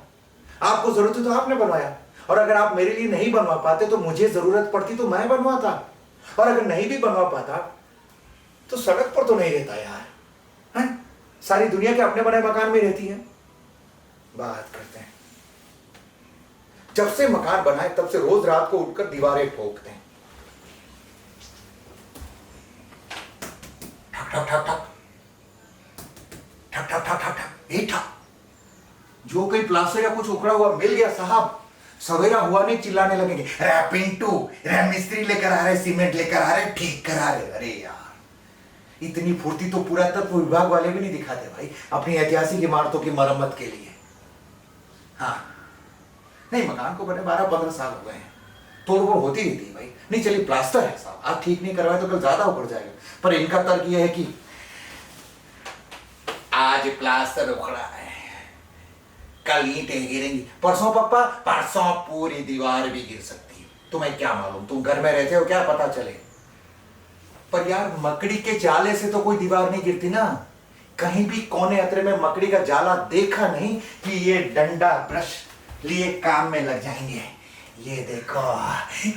आपको जरूरत थी तो आपने बनवाया, और अगर आप मेरे लिए नहीं बनवा पाते तो मुझे जरूरत पड़ती तो मैं बनवाता, और अगर नहीं भी बनवा पाता तो सड़क पर तो नहीं रहता यार। है? सारी दुनिया के अपने बनाए मकान में रहती है। बात करते हैं, जब से मकान बनाए तब से रोज रात को उठकर दीवारें ठोकते हैं। ठक ठक ठक ठक ठक ठक ठक ठक ठक, ठक। जो कहीं प्लास्टर या कुछ उखड़ा हुआ मिल गया साहब सवेरा हुआ नहीं चिल्लाने लगेंगे, रे पिंटू, रे मिस्त्री लेकर आ रहे, सीमेंट लेकर आ रहे, ठीक करा रहे। अरे यार, इतनी फुर्ती तो पुरातत्व विभाग वाले भी नहीं दिखाते भाई अपनी ऐतिहासिक इमारतों की मरम्मत के लिए। हाँ नहीं, मकान को बने 12-15 साल हो गए हैं, तोड़फोड़ होती रहती है भाई। नहीं चलिए प्लास्टर है साहब, आप ठीक नहीं करवाए तो कल ज्यादा उखड़ जाएगा। पर इनका तर्क यह है कि आज प्लास्टर उखड़ा है, कल ईंटें गिरेंगी, परसों पापा परसों पूरी दीवार भी गिर सकती है। तुम्हें क्या मालूम, तुम घर में रहते हो, क्या पता चले। पर यार मकड़ी के जाले से तो कोई दीवार नहीं गिरती ना। कहीं भी कोने अतरे में मकड़ी का जाला देखा नहीं कि ये डंडा ब्रश लिए काम में लग जाएंगे। ये देखो,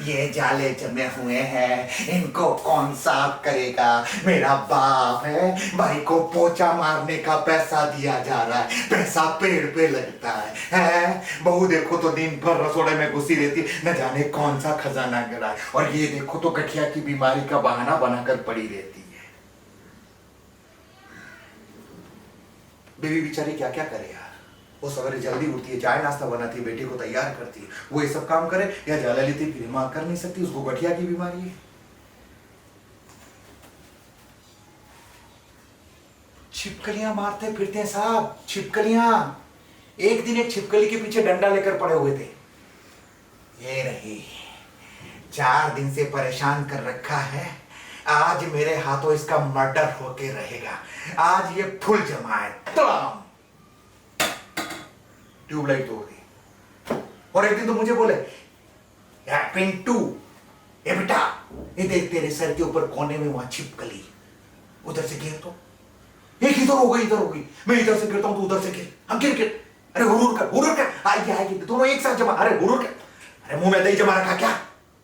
ये जाले जमे हुए हैं, इनको कौन साफ करेगा? मेरा बाप है, भाई को पोछा मारने का पैसा दिया जा रहा है, पैसा पेड़ पे लगता है? बहू देखो तो दिन भर रसोड़े में घुसी रहती, न जाने कौन सा खजाना गिरा है। और ये देखो तो गठिया की बीमारी का बहाना बनाकर पड़ी रहती है। बेबी बेचारी क्या क्या करे यार। वो सवेरे जल्दी उठती है, चाय नाश्ता बनाती है, बेटी को तैयार करती है, वो ये सब काम करे या जाला लेती फिर मां कर नहीं सकती, उसको गठिया की बीमारी है। छिपकलियां मारते फिरते हैं साहब, छिपकलियां। एक दिन एक छिपकली के पीछे डंडा लेकर पड़े हुए थे। ये रही, 4 दिन से परेशान कर रखा है, आज मेरे हाथों इसका मर्डर होके रहेगा। आज ये फुल जमा है, ट्यूबलाइट तोड़ दी। और एक दिन तो मुझे बोले, यार पिंटू, ये बेटा, ये देख तेरे सर के ऊपर कोने में वहां छिपकली, उधर से गिर तो। एक इधर हो गई, इधर हो गई, मैं इधर से गिरता हूं तो उधर से गिर, हम गिर गिर। अरे हुरूर कर, हुरूर कर, आएगी आएगी, दोनों एक साथ जमा। अरे हुरूर कर, अरे मुंह में दही जमा रखा क्या?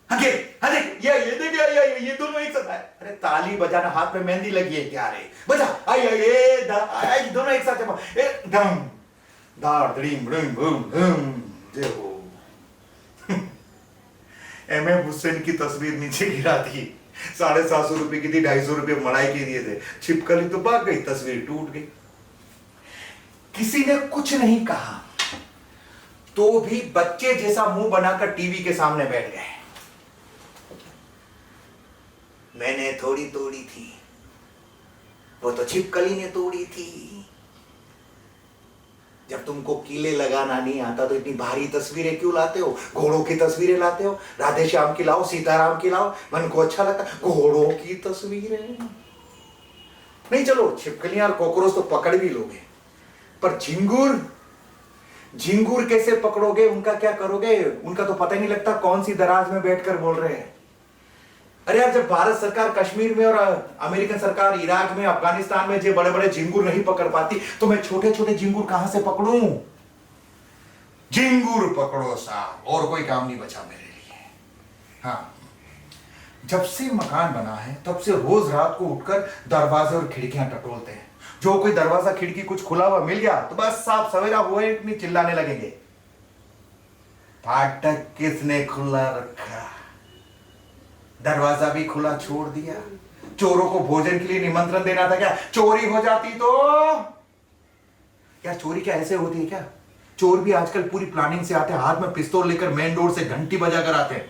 हाँ गिर, हाँ देख, ये देख, ये दोनों एक साथ। अरे ताली बजाना, हाथ में मेहंदी लगी है क्या? रे बजा, आई दोनों एक साथ जमा, एकदम दार दड़ीम बड़ीम बूम बूम। देखो एमए हुसैन की तस्वीर नीचे गिरा थी, 750 रुपए की थी, 250 रुपए मड़ाई के दिए थे, छिपकली तो भाग गई, तस्वीर टूट गई। किसी ने कुछ नहीं कहा तो भी बच्चे जैसा मुंह बनाकर टीवी के सामने बैठ गए। मैंने थोड़ी तोड़ी थी, वो तो छिपकली ने तोड़ी थी। जब तुमको कीले लगाना नहीं आता तो इतनी भारी तस्वीरें क्यों लाते हो? घोड़ों की तस्वीरें लाते हो, राधे श्याम की लाओ, सीताराम की लाओ, मन को अच्छा लगता। घोड़ों की तस्वीरें नहीं, चलो छिपकलियां और कॉकरोच तो पकड़ भी लोगे, पर झिंगुर, झिंगुर कैसे पकड़ोगे? उनका क्या करोगे? उनका तो पता ही नहीं लगता कौन सी दराज में बैठकर बोल रहे हैं। अरे यार, जब भारत सरकार कश्मीर में और अमेरिकन सरकार इराक में, अफगानिस्तान में जो बड़े बड़े झिंगुर नहीं पकड़ पाती, तो मैं छोटे छोटे झिंगुर कहां से पकड़ूं? झिंगुर पकड़ो साहब, और कोई काम नहीं बचा मेरे लिए। हाँ, जब से मकान बना है तब से रोज रात को उठकर दरवाजे और खिड़कियां टटोलते हैं। जो कोई दरवाजा खिड़की कुछ खुला हुआ मिल गया तो बस साहब सवेरा हुए इतनी चिल्लाने लगेंगे, फाटक किसने खुला रखा? दरवाजा भी खुला छोड़ दिया। चोरों को भोजन के लिए निमंत्रण देना था क्या? चोरी हो जाती तो क्या? चोरी क्या ऐसे होती है क्या? चोर भी आजकल पूरी प्लानिंग से आते हैं, हाथ में पिस्तौल लेकर मेन डोर से घंटी बजाकर आते हैं।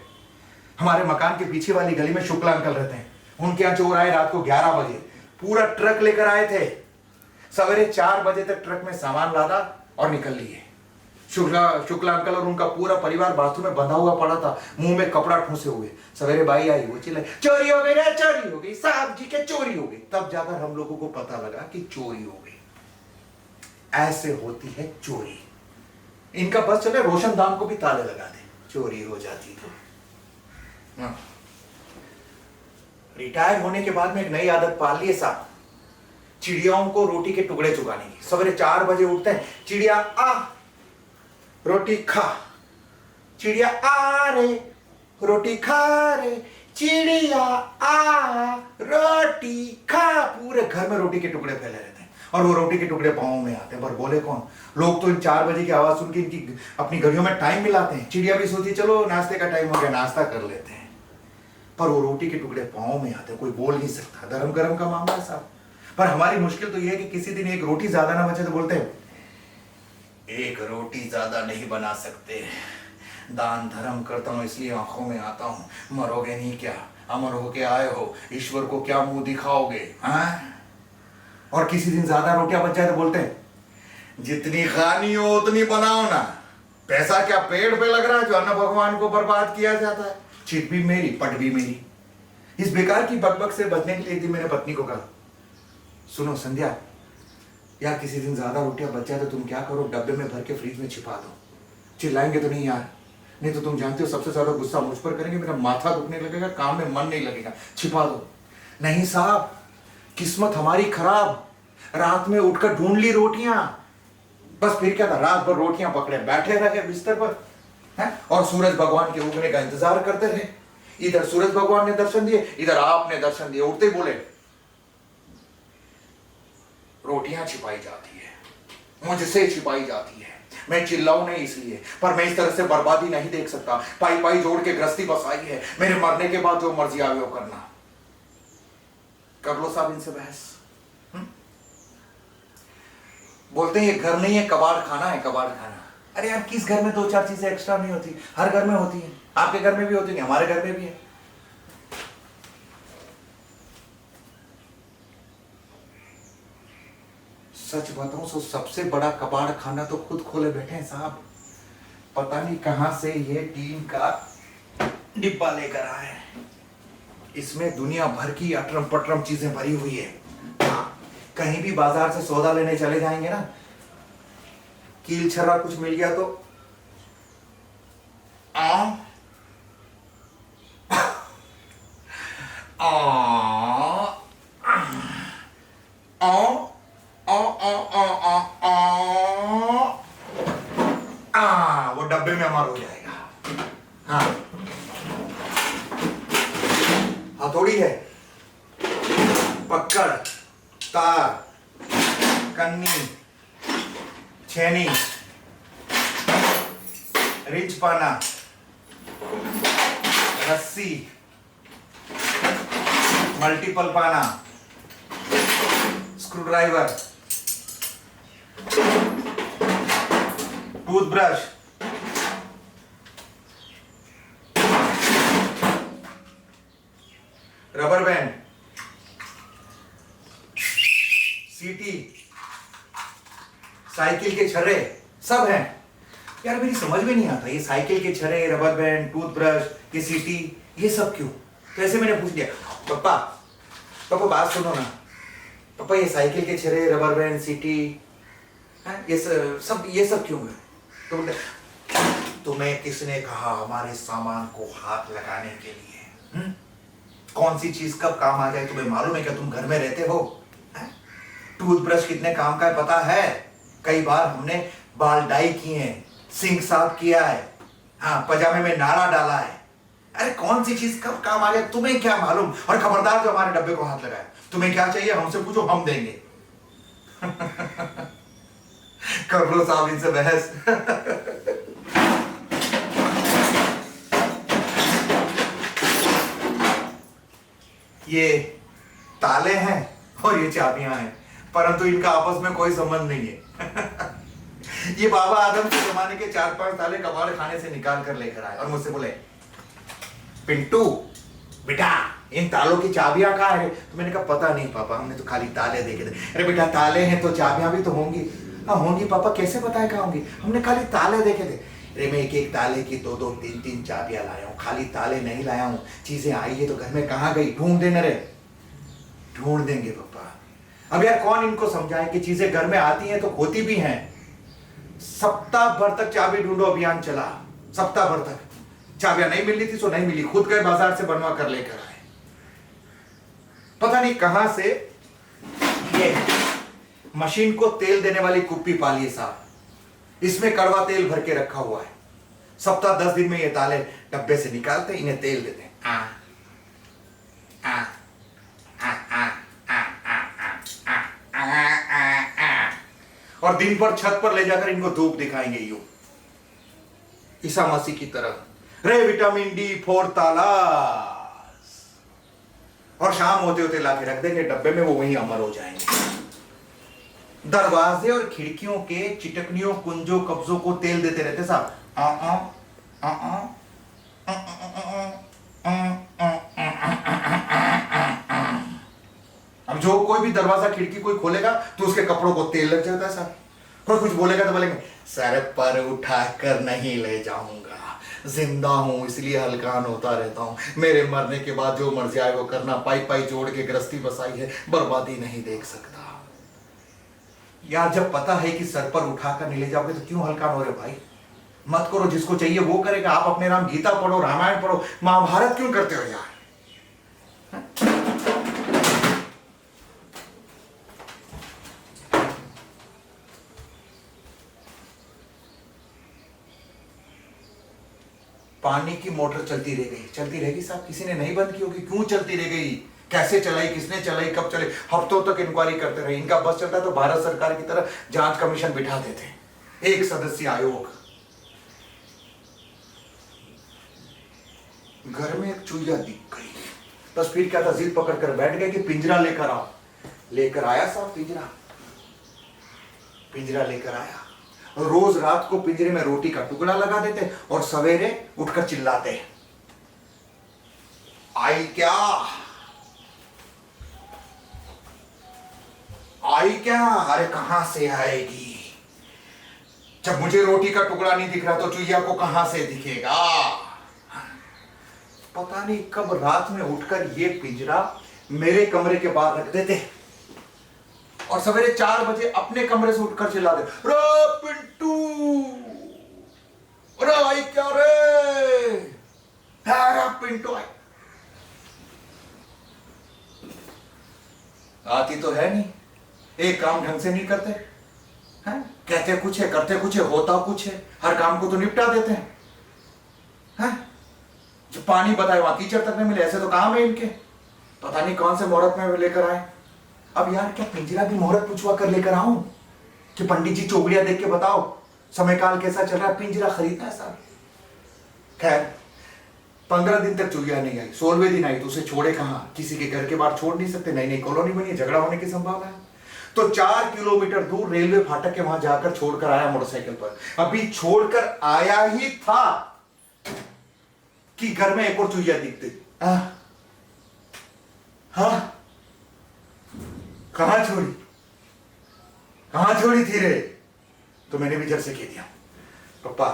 हमारे मकान के पीछे वाली गली में शुक्ला अंकल रहते हैं, उनके यहां चोर आए रात को 11 बजे, पूरा ट्रक लेकर आए थे। सवेरे 4 बजे तक ट्रक में सामान लादा और निकल लिए। शुक्ला अंकल और उनका पूरा परिवार बाथरूम में बंधा हुआ पड़ा था, मुंह में कपड़ा ठूसे हुए। सवेरे बाई आई, वो चिल्लाई, चोरी हो गई रे, चोरी हो गई, साहब जी के चोरी हो गई। तब जाकर हम लोगों को पता लगा कि चोरी हो गई। ऐसे होती है चोरी। इनका बस चले रोशनदान को भी ताले लगा दे, चोरी हो जाती तो। रिटायर होने के बाद में एक नई आदत पाल ली है साहब, चिड़ियाओं को रोटी के टुकड़े चुगाने की। सवेरे 4 बजे उठते हैं, चिड़िया आ रोटी खा, चिड़िया आ रे रोटी खा रे, चिड़िया आ रोटी खा। पूरे घर में रोटी के टुकड़े फैले रहते हैं और वो रोटी के टुकड़े पाँव में आते हैं, पर बोले कौन? लोग तो इन 4 बजे की आवाज सुन के इनकी अपनी घड़ियों में टाइम मिलाते हैं। चिड़िया भी सोची चलो नाश्ते का टाइम हो गया, नाश्ता कर लेते हैं, पर वो रोटी के टुकड़े पाँव में आते हैं, कोई बोल नहीं सकता। धर्म गरम का मामला है साहब। पर हमारी मुश्किल तो यह है कि किसी दिन एक रोटी ज्यादा ना बचे तो बोलते हैं एक रोटी ज्यादा नहीं बना सकते, दान धर्म करता हूँ इसलिए आंखों में आता हूँ। मरोगे नहीं क्या? अमर होके आए हो, ईश्वर को क्या मुंह दिखाओगे? हाँ? और किसी दिन ज्यादा रोटियां बच जाए तो बोलते हैं जितनी खानी हो उतनी बनाओ ना। पैसा क्या पेड़ पे लग रहा है जो अन्न भगवान को बर्बाद किया जाता है? चिट भी मेरी, पट भी मेरी। इस बेकार की बकबक से बचने के लिए एक दिन मैंने पत्नी को कहा, सुनो संध्या, यार किसी दिन ज्यादा रोटियां बच जाए तो तुम क्या करो, डब्बे में भर के फ्रिज में छिपा दो। चिल्लाएंगे तो नहीं यार? नहीं तो तुम जानते हो सबसे ज्यादा गुस्सा मुझ पर करेंगे, मेरा माथा दुखने लगेगा, काम में मन नहीं लगेगा। छिपा दो। नहीं साहब, किस्मत हमारी खराब, रात में उठकर ढूंढ ली रोटियां। बस फिर क्या था, रात भर रोटियां पकड़े बैठे रहे बिस्तर पर है और सूरज भगवान के उगने का इंतजार करते रहे। इधर सूरज भगवान ने दर्शन दिए, इधर आपने दर्शन दिए। उठते ही बोले रोटियां छिपाई जाती है, मुझसे छिपाई जाती है। मैं चिल्लाऊं नहीं इसलिए, पर मैं इस तरह से बर्बादी नहीं देख सकता। पाई पाई जोड़ के गृहस्थी बसाई है, मेरे मरने के बाद जो मर्जी आवे वो करना। कर लो साहब इनसे बहस। बोलते हैं ये घर नहीं है, कबाड़ खाना है, कबाड़ खाना। अरे यार किस घर में दो चार चीजें एक्स्ट्रा नहीं होती? हर घर में होती है। आपके घर में भी होती है, हमारे घर में भी है। सच बताऊं तो सबसे बड़ा कबाड़ खाना तो खुद खोले बैठे हैं साहब। पता नहीं कहां से ये टीन का डिब्बा लेकर आए हैं। इसमें दुनिया भर की अटरम पटरम चीजें भरी हुई है। कहीं भी बाजार से सौदा लेने चले जाएंगे ना, कील छर्रा कुछ मिल गया तो आ आ वो डब्बे में अमर हो जाएगा। हाँ, हथौड़ी है, पकड़, तार, कन्नी, छेनी, रिंच पाना, रस्सी, मल्टीपल पाना, screw driver, toothbrush, rubber band, सीटी, साइकिल के छर्रे सब हैं। यार मेरी समझ में नहीं आता, ये साइकिल के छर्रे, रबर बैंड, टूथब्रश, ये सीटी, ये सब क्यों? तो ऐसे मैंने पूछ लिया, पापा पापा बात सुनो ना, पापा ये साइकिल के छर्रे, रबर बैंड, सीटी, ये सब क्यों है? तो बोलते तुम्हें किसने कहा हमारे सामान को हाथ लगाने के लिए? कौन सी चीज कब काम आ जाए तुम्हें मालूम है क्या? तुम घर में रहते हो। टूथब्रश कितने काम का है पता है? कई बार हमने बाल डाई किए हैं, सिंक साफ किया है, हाँ पजामे में नाला डाला है। अरे कौन सी चीज कब काम आ जाए तुम्हें क्या मालूम? और खबरदार जो हमारे डब्बे को हाथ लगाए। तुम्हें क्या चाहिए हमसे पूछो, हम देंगे। कर लो साहब इनसे बहस। ये ताले हैं और ये चाबियां हैं, परंतु इनका आपस में कोई संबंध नहीं है। ये बाबा आदम के जमाने के 4-5 ताले कबाड़ खाने से निकाल कर लेकर आए और मुझसे बोले पिंटू बेटा इन तालों की चाबियां कहाँ है? तो मैंने कहा पता नहीं पापा, हमने तो खाली ताले देखे थे। अरे बेटा ताले हैं तो चाबियां भी तो होंगी। हाँ होंगी पापा, कैसे बताए कहाँ होंगी? हमने खाली ताले देखे थे। अरे मैं एक ताले की 2-2, 3-3 चाबियां लाया हूँ, खाली ताले नहीं लाया हूँ। चीजें आई है तो घर में कहाँ गई? ढूंढ देना रे। ढूंढ देंगे पापा। अब यार कौन इनको समझाए कि चीजें घर में आती हैं तो होती भी हैं। सप्ताह भर तक चाबी ढूंढो अभियान चला, सप्ताह भर तक। चाबियां नहीं मिल रही थी सो नहीं मिली, खुद गए बाजार से बनवा कर लेकर आए। पता नहीं कहां से ये मशीन को तेल देने वाली कुप्पी पाली साहब, इसमें कड़वा तेल भर के रखा हुआ है। सप्ताह 10 दिन में ये ताले डब्बे से निकालते, इन्हें तेल देते हैं। और दिन भर छत पर ले जाकर इनको धूप दिखाएंगे यूं, ईसा मसीह की तरह। रे विटामिन डी फॉर तालास। और शाम होते होते लाके रख देंगे डब्बे में, वो वहीं अमर हो जाएंगे। दरवाजे और खिड़कियों के चिटकनियों, कुंजों, कब्जों को तेल देते रहते साहब। अब जो कोई भी दरवाजा खिड़की कोई खोलेगा तो उसके कपड़ों को तेल लग जाता है सर। कोई कुछ बोलेगा तो बोलेंगे सर पर उठा कर नहीं ले जाऊंगा, जिंदा हूं इसलिए हलकान होता रहता हूं, मेरे मरने के बाद जो मर्जी आए वो करना, पाई पाई जोड़ के गृहस्थी बसाई है, बर्बादी नहीं देख सकता। यार जब पता है कि सर पर उठा कर नहीं ले जाओगे तो क्यों हलकान हो रहे भाई? मत करो, जिसको चाहिए वो करेगा। आप अपने राम गीता पढ़ो, रामायण पढ़ो, महाभारत क्यों करते हो यार? पानी की मोटर चलती रह गई, चलती रहेगी साहब, किसी ने नहीं बंद की होगी। क्यों चलती रह गई? कैसे चलाई, किसने चलाई, कब चले? हफ्तों तक इंक्वायरी करते रहे। इनका बस चलता तो भारत सरकार की तरह जांच कमीशन बिठा देते, एक सदस्य आयोग। घर में एक चूहिया दिख गई, बस फिर क्या था, जिद पकड़ कर बैठ गए कि पिंजरा लेकर आओ। लेकर आया साहब पिंजरा, पिंजरा लेकर आया। रोज रात को पिंजरे में रोटी का टुकड़ा लगा देते और सवेरे उठकर चिल्लाते, आई क्या, आई क्या? अरे कहां से आएगी? जब मुझे रोटी का टुकड़ा नहीं दिख रहा तो चुहिया को कहां से दिखेगा? पता नहीं कब रात में उठकर ये पिंजरा मेरे कमरे के बाहर रख देते और सवेरे 4 बजे अपने कमरे से उठकर चिल्ला दे, रे पिंटू, अरे आई क्या रे, अरे पिंटू आई। आती तो है नहीं, एक काम ढंग से नहीं करते हैं, कहते कुछ है करते कुछ है, होता कुछ है, हर काम को तो निपटा देते हैं। जो पानी बताए वहां कीचड़ तक नहीं मिले, ऐसे तो काम है इनके। पता नहीं कौन से मुहूर्त में लेकर आए। अब यार क्या पिंजरा भी मुहूर्त पूछवा कर लेकर आऊं कि पंडित जी चोगड़िया देख के बताओ समय काल कैसा चल रहा है, पिंजरा खरीदना है साहब। खैर 15 दिन तक चुहिया नहीं आई, 16वें दिन आई तो उसे छोड़े कहां, किसी के घर के बाहर छोड़ नहीं सकते, नई नई कॉलोनी बनी है, झगड़ा होने की संभावना है। तो 4 किलोमीटर दूर रेलवे फाटक के वहां जाकर छोड़कर आया मोटरसाइकिल पर। अभी छोड़कर आया ही था कि घर में एक और चुहिया दिखती। हाँ कहां छोड़ी, कहां छोड़ी थी रे? तो मैंने भी जब से कह दिया, पापा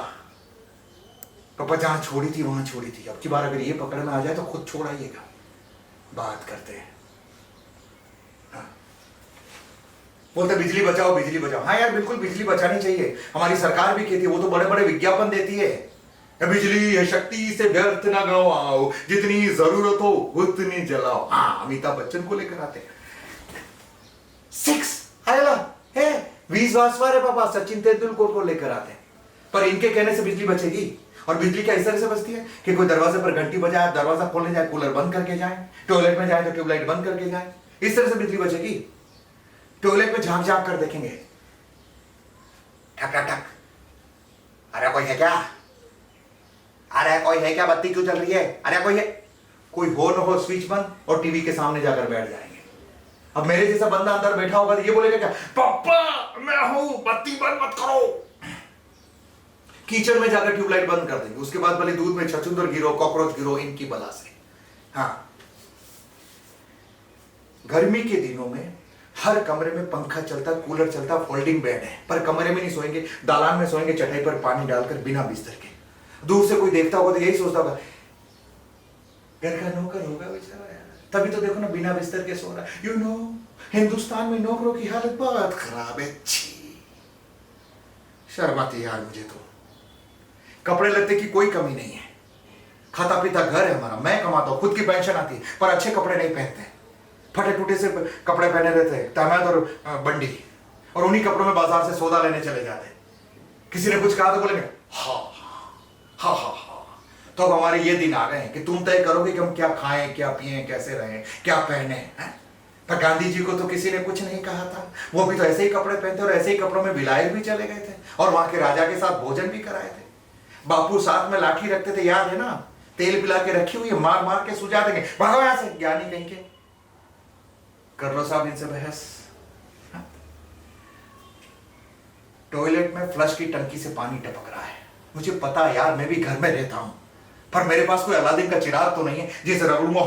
पापा जहां छोड़ी थी वहां छोड़ी थी, अब की बार अगर ये पकड़ में आ जाए तो खुद छोड़ आइएगा, बात करते हैं। हाँ। बोलते बिजली बचाओ बिजली बचाओ। हाँ यार बिल्कुल बिजली बचानी चाहिए, हमारी सरकार भी कहती है, वो तो बड़े बड़े विज्ञापन देती है, बिजली है शक्ति से व्यर्थ ना गवाओ, जितनी जरूरत हो उतनी जलाओ। हाँ अमिताभ बच्चन को लेकर आते हैं। 6 आयला है 20 वासवार है पापा, सचिन तेंदुलकर को लेकर आते हैं। पर इनके कहने से बिजली बचेगी, और बिजली क्या इस तरह से बचती है कि कोई दरवाजे पर घंटी बजाए, दरवाजा खोलने जाए कूलर बंद करके जाए, टॉयलेट में जाए तो ट्यूबलाइट बंद करके जाए, इस तरह से बिजली बचेगी। टॉयलेट में झांक झांक कर देखेंगे, ठक ठक ठक, अरे कोई है क्या, अरे कोई है क्या, बत्ती क्यों चल रही है, अरे कोई है, कोई हो न हो स्विच बंद और टीवी के सामने जाकर बैठ जाएंगे। अब मेरे जैसा बंदा अंदर बैठा होगा तो ये बोलेगा क्या, पापा मैं हूं बत्ती बंद मत करो। कीचड़ में जाकर ट्यूबलाइट बंद कर देंगे, उसके बाद भले दूध में छछूंदर गिरो, कॉकरोच गिरो, इनकी बला से। हाँ गर्मी के दिनों में हर कमरे में पंखा चलता, कूलर चलता, फोल्डिंग बेड है, पर कमरे में नहीं सोएंगे, दालान में सोएंगे, चटाई पर पानी डालकर बिना बिस्तर के। दूर से कोई देखता होगा तो यही सोचता होगा घर का नौकर होगा बेचारा यार, तभी तो देखो ना बिना बिस्तर के सो रहा है। यू नो हिंदुस्तान में नौकरों की हालत बहुत खराब है। शर्म आती है यार मुझे तो। कपड़े लत्ते की कोई कमी नहीं है, खाता पीता घर है हमारा, मैं कमाता हूं, खुद की पेंशन आती है, पर अच्छे कपड़े नहीं पहनते, फटे टूटे से कपड़े पहने रहते हैं, तहमद और बंडी, और उन्हीं कपड़ों में बाजार से सौदा लेने चले जाते हैं। किसी ने कुछ कहा तो बोलेंगे हाँ हाँ हाँ हाँ। तो अब हमारे ये दिन आ गए हैं कि तुम तय करोगे कि हम क्या खाएं, क्या पिएं, कैसे रहें, क्या पहने हैं। पर गांधी जी को तो किसी ने कुछ नहीं कहा था, वो भी तो ऐसे ही कपड़े पहनते और ऐसे ही कपड़ों में विलायत भी चले गए थे और वहां के राजा के साथ भोजन भी कराए थे। बापू साथ में लाठी रखते थे, याद है ना, तेल पिला के रखी हुई है, मार मार के सुझा देंगे, भागो यहां से ज्ञानी कहीं के। कर लो साहब इनसे बहस। टॉयलेट में फ्लश की टंकी से पानी टपक रहा है, मुझे पता है यार, मैं भी घर में रहता हूं, पर मेरे पास कोई अलादीन का चिराग तो नहीं है जिसे रगड़ूंगा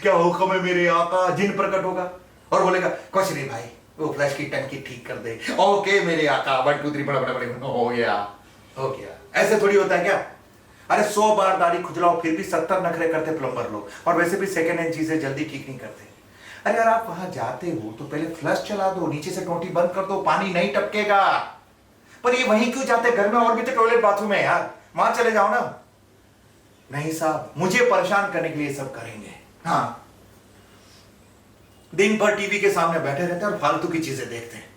क्या हुक्म है मेरे आका, जिन प्रकट होगा और बोलेगा कुछ नहीं भाई, वो फ्लैश की टंकी ठीक कर दे। ओके मेरे आका, 1 2 3 बड़ा बड़ा बड़ा हो गया, हो गया। ऐसे थोड़ी होता है क्या? अरे 100 बार दाढ़ी खुजलाओ फिर भी 70 नखरे करते प्लम्बर लोग, और वैसे भी सेकेंड हैंड चीजें जल्दी ठीक नहीं करते। अरे यार आप वहां जाते हो तो पहले फ्लश चला दो, नीचे से टोटी बंद कर दो, पानी नहीं टपकेगा। पर ये वहीं क्यों जाते? घर में और भी तो टॉयलेट बाथरूम है यार, वहां चले जाओ ना। नहीं साहब, मुझे परेशान करने के लिए सब करेंगे। हाँ, दिन भर टीवी के सामने बैठे रहते हैं और फालतू की चीजें देखते हैं।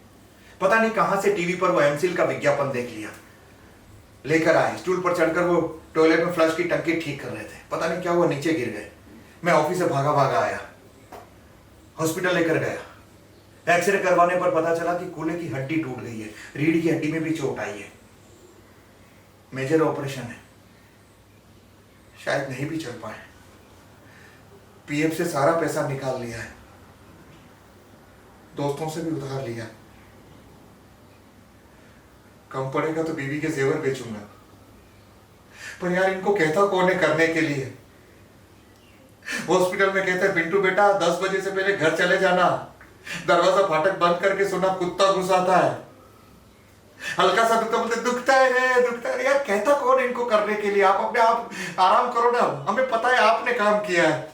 पता नहीं कहां से टीवी पर वो एमसील का विज्ञापन देख लिया, लेकर आए, स्टूल पर चढ़कर वो टॉयलेट में फ्लश की टंकी ठीक कर रहे थे। पता नहीं क्या हुआ, नीचे गिर गए। मैं ऑफिस से भागा भागा आया, हॉस्पिटल लेकर गया। एक्सरे करवाने पर पता चला कि कूल्हे की हड्डी टूट गई है, रीढ़ की हड्डी में भी चोट आई है, मेजर ऑपरेशन है, शायद नहीं भी चल पाए। पीएफ से सारा पैसा निकाल लिया है, दोस्तों से भी उधार लिया। कम पड़ेगा तो बीवी के जेवर बेचूंगा, पर यार इनको कहता कौन है करने के लिए? हॉस्पिटल में कहते हैं पिंटू बेटा 10 बजे से पहले घर चले जाना, दरवाजा फाटक बंद करके सुना कुत्ता घुसाता है, हल्का सा दुखता, बोलते दुखता है रे, दुखता है रे। यार कहता कौन है इनको करने के लिए? आप अपने आप आराम करो ना, हमें पता है आपने काम किया है।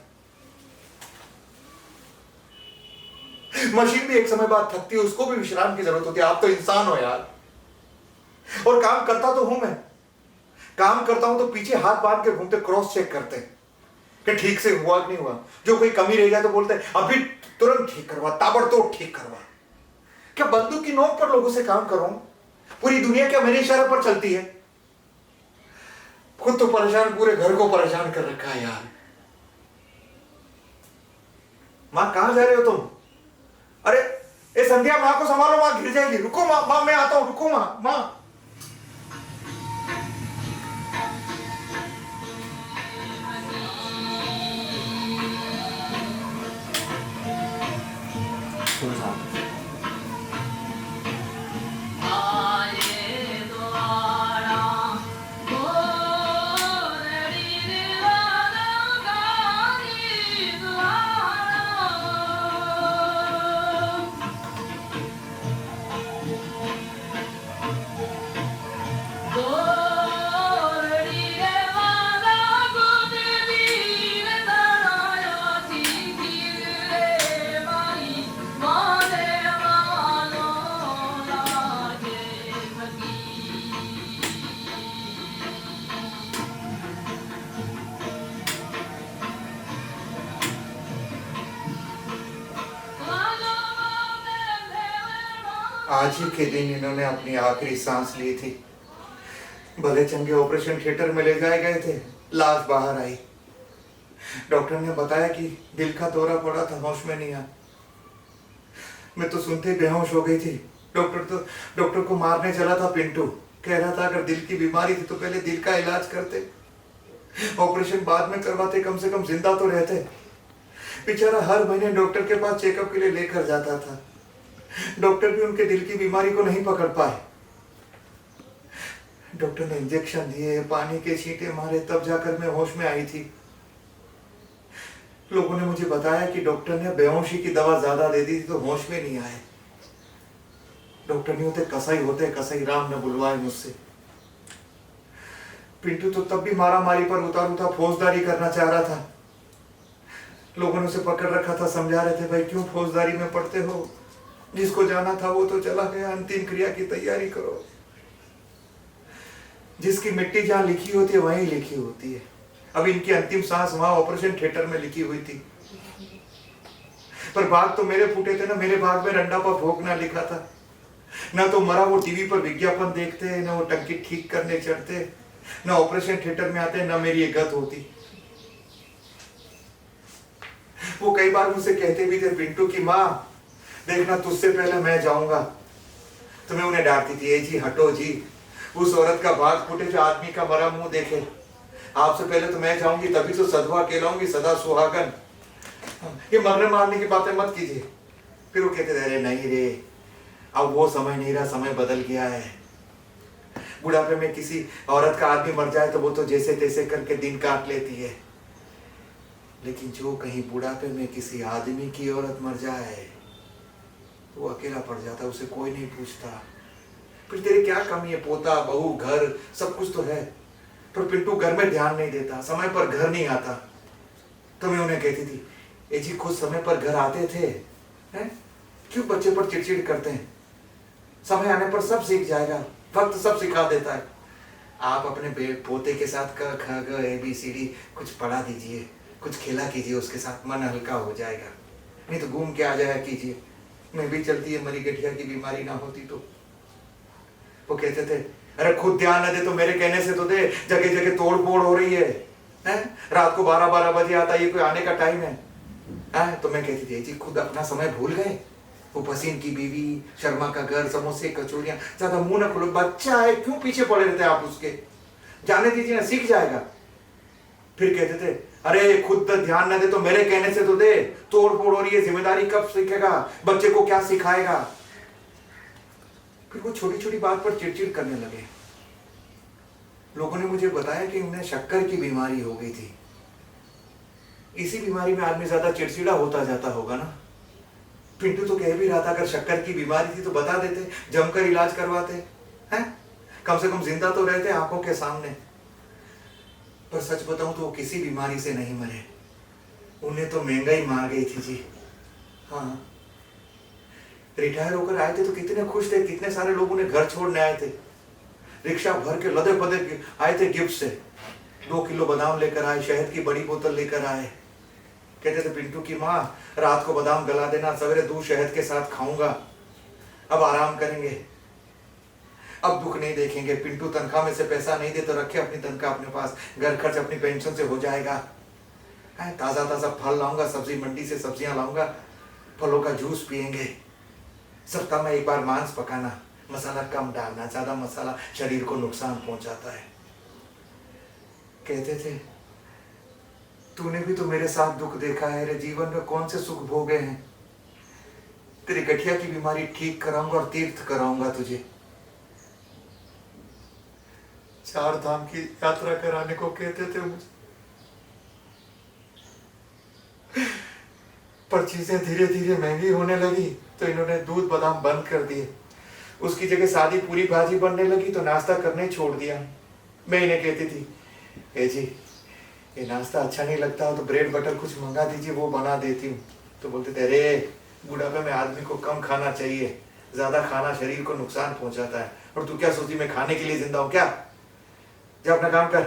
मशीन भी एक समय बाद थकती है, उसको भी विश्राम की जरूरत होती है। आप तो इंसान हो यार, और काम करता तो हूं मैं, काम करता हूं तो पीछे हाथ बांध के घूमते, क्रॉस चेक करते कि ठीक से हुआ कि नहीं हुआ। जो कोई कमी रह जाए तो बोलते हैं अभी तुरंत ठीक करवा, ताबड़तोड़ ठीक करवा। क्या बंदूक की नोक पर लोगों से काम करूं? पूरी दुनिया क्या मेरे इशारे पर चलती है? खुद तो परेशान, पूरे घर को परेशान कर रखा है यार। मां कहां जा रहे हो तुम? अरे ए संध्या, मां को संभालो, मां गिर जाएगी। रुको मां, मां मैं आता हूं, रुको मां, मां। आज ही के दिन इन्होंने अपनी आखिरी सांस ली थी। भले चंगे ऑपरेशन थिएटर में ले जाए गए थे, लाश बाहर आई। डॉक्टर ने बताया कि दिल का दौरा पड़ा था, होश में नहीं आ। मैं तो सुनते बेहोश हो गई थी। डॉक्टर को मारने चला था पिंटू, कह रहा था अगर दिल की बीमारी थी तो पहले दिल का इलाज करते, ऑपरेशन बाद में करवाते, कम से कम जिंदा तो रहते। बेचारा हर महीने डॉक्टर के पास चेकअप के लिए लेकर जाता था। डॉक्टर भी उनके दिल की बीमारी को नहीं पकड़ पाए। डॉक्टर ने इंजेक्शन दिए, पानी के छींटे मारे, तब जाकर मैं होश में आई थी। लोगों ने मुझे बताया कि डॉक्टर ने बेहोशी की दवा ज्यादा दे दी थी तो होश में नहीं आए। डॉक्टर नहीं होते कसाई होते, कसाई राम न बुलवाए मुझसे। पिंटू तो तब भी मारा मारी पर उतारू था, फौजदारी करना चाह रहा था। लोगों ने उसे पकड़ रखा था, समझा रहे थे भाई क्यों फौजदारी में पड़ते हो, जिसको जाना था वो तो चला गया, अंतिम क्रिया की तैयारी करो। जिसकी मिट्टी जहां लिखी होती है वहीं लिखी होती है। अब इनकी अंतिम सांस वहां ऑपरेशन थिएटर में लिखी हुई थी, पर भाग तो मेरे फूटे थे ना। मेरे भाग में रंडा पर भोगना लिखा था। ना तो मरा वो टीवी पर विज्ञापन देखते, ना वो टंकी ठीक करने चढ़ते, ना ऑपरेशन थिएटर में आते, ना मेरी ये गत होती। वो कई बार मुझसे कहते भी थे पिंटू की माँ देखना तुझसे पहले मैं जाऊंगा। तो मैं उन्हें डांटती थी, ए जी हटो जी, उस औरत का भाग फूटे जो आदमी का मरा मुंह देखे। आपसे पहले तो मैं जाऊंगी, तभी तो सदवा कहलाऊंगी, सदा सुहागन। ये मरने मारने की बातें मत कीजिए। फिर वो कहते थे अरे नहीं रे, अब वो समय नहीं रहा, समय बदल गया है। बुढ़ापे में किसी औरत का आदमी मर जाए तो वो तो जैसे तैसे करके दिन काट लेती है, लेकिन जो कहीं बुढ़ापे में किसी आदमी की औरत मर जाए तो वो अकेला पड़ जाता है, उसे कोई नहीं पूछता। फिर तेरी क्या कमी है? पोता बहू घर सब कुछ तो है, पर पिंटू घर में ध्यान नहीं देता, समय पर घर नहीं आता। तो मैं उन्हें कहती थी, ए जी खुद समय पर घर आते थे, हैं? क्यों बच्चे पर चिड़चिड़ करते हैं? समय आने पर सब सीख जाएगा, वक्त सब सिखा देता है। आप अपने पोते के साथ क ख ग ए बी सी डी कुछ पढ़ा दीजिए, कुछ खेला कीजिए उसके साथ, मन हल्का हो जाएगा। नहीं तो घूम के आ जाया कीजिए। मैं भी चलती है, मरी गठिया की बीमारी ना होती तो। वो कहते थे, अरे खुद ध्यान न दे तो मेरे कहने से तो दे, जगह जगह तोड़ फोड़ हो रही है, हैं? रात को 12-12 बजे आता, ये कोई आने का टाइम है? तो मैं कहती थी, जी खुद अपना समय भूल गए। वो पसीन की बीवी, शर्मा का घर, समोसे कचौरियां, ज्यादा मुंह न खोलो, बच्चा है क्यों पीछे पड़े रहते हैं आप उसके? जाने दीजिए ना, सीख जाएगा। फिर कहते थे, अरे खुद ध्यान न दे तो मेरे कहने से तो दे, तोड़ फोड़ हो रही है, जिम्मेदारी कब सीखेगा? बच्चे को क्या सिखाएगा? फिर वो छोटी छोटी बात पर चिड़चिड़ करने लगे। लोगों ने मुझे बताया कि उन्हें शक्कर की बीमारी हो गई थी। इसी बीमारी में आदमी ज्यादा चिड़चिड़ा होता जाता होगा ना। पिंटू तो कह भी रहा था, अगर शक्कर की बीमारी थी तो बता देते, जमकर इलाज करवाते, हैं? कम से कम जिंदा तो रहते आंखों के सामने। पर सच बताऊं तो वो किसी बीमारी से नहीं मरे, उन्हें तो महंगाई मार गई थी जी। हाँ, रिटायर होकर आए थे तो कितने खुश थे, कितने सारे लोग उन्हें घर छोड़ने आए थे, रिक्शा भर के लदे पदे आए थे गिफ्ट से। 2 किलो बादाम लेकर आए, शहद की बड़ी बोतल लेकर आए। कहते थे, पिंटू की माँ रात को बादाम गला देना, सवेरे दूध शहद के साथ खाऊंगा, अब आराम करेंगे, अब दुख नहीं देखेंगे। पिंटू तनख्वाह में से पैसा नहीं दे तो रखे अपनी तनख्वाह अपने पास, घर खर्च अपनी पेंशन से हो जाएगा। ताजा ताजा फल लाऊंगा, सब्जी मंडी से सब्जियां लाऊंगा, फलों का जूस पियेंगे। सप्ताह में एक बार मांस पकाना, मसाला कम डालना, ज्यादा मसाला शरीर को नुकसान पहुंचाता है। कहते थे, तूने भी तो मेरे साथ दुख देखा है रे, जीवन में कौन से सुख भोगे हैं? तेरी गठिया की बीमारी ठीक कराऊंगा और तीर्थ कराऊंगा तुझे। 4 धाम की यात्रा कराने को कहते थे मुझे, पर चीजें धीरे धीरे महंगी होने लगी तो इन्होंने दूध बादाम बंद कर दिए। उसकी जगह सादी पूरी भाजी बनने लगी तो नाश्ता करने छोड़ दिया। मैं इन्हें कहती थी, ए जी ये नाश्ता अच्छा नहीं लगता हो तो ब्रेड बटर कुछ मंगा दीजिए, वो बना देती हूँ। तो बोलते थे, अरे बुढ़ापे में आदमी को कम खाना चाहिए, ज्यादा खाना शरीर को नुकसान पहुंचाता है। और तू क्या सोचती मैं खाने के लिए जिंदा हूँ क्या? जा अपना काम कर।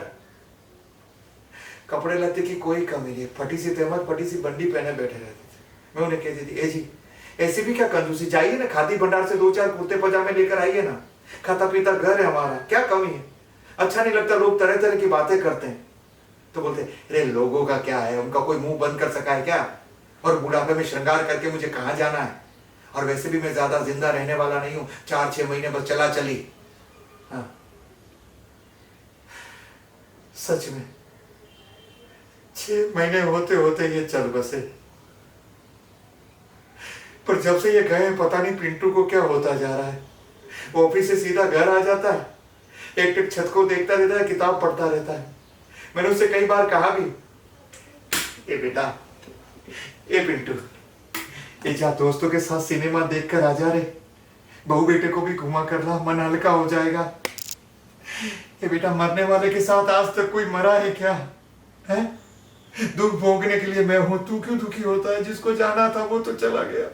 कपड़े लत्ते की कोई कमी नहीं, फटी सी तेमत फटी सी बंडी पहने बैठे रहते थे। मैं उन्हें कहती थी, ए जी ऐसे भी क्या कंजूसी, जाइए ना खादी भंडार से 2-4 कुर्ते पजामे लेकर आइए ना, खाता पीता घर है हमारा, क्या कमी है? अच्छा नहीं लगता लोग तरह तरह की बातें करते हैं। तो बोलते, अरे लोगों का क्या है, उनका कोई मुंह बंद कर सका है क्या? और बुढ़ापे में श्रृंगार करके मुझे कहाँ जाना है? और वैसे भी मैं ज्यादा जिंदा रहने वाला नहीं हूं, 4-6 महीने बस चला चली। हाँ सच में 6 महीने होते होते ये चल बसे, पर जब से ये गए पता नहीं पिंटू को क्या होता जा रहा है। ऑफिस से सीधा घर आ जाता है, एक टक छत को देखता रहता है, किताब पढ़ता रहता है। मैंने उससे कई बार कहा भी, ए बेटा, ए पिंटू, ये जा दोस्तों के साथ सिनेमा देखकर आ जा रे, बहू बेटे को भी घुमा कर ला, मन हल्का हो जाएगा। ये बेटा मरने वाले के साथ आज तक कोई मरा है क्या? है दुख भोगने के लिए मैं हूं, तू क्यों दुखी होता है? जिसको जाना था वो तो चला गया,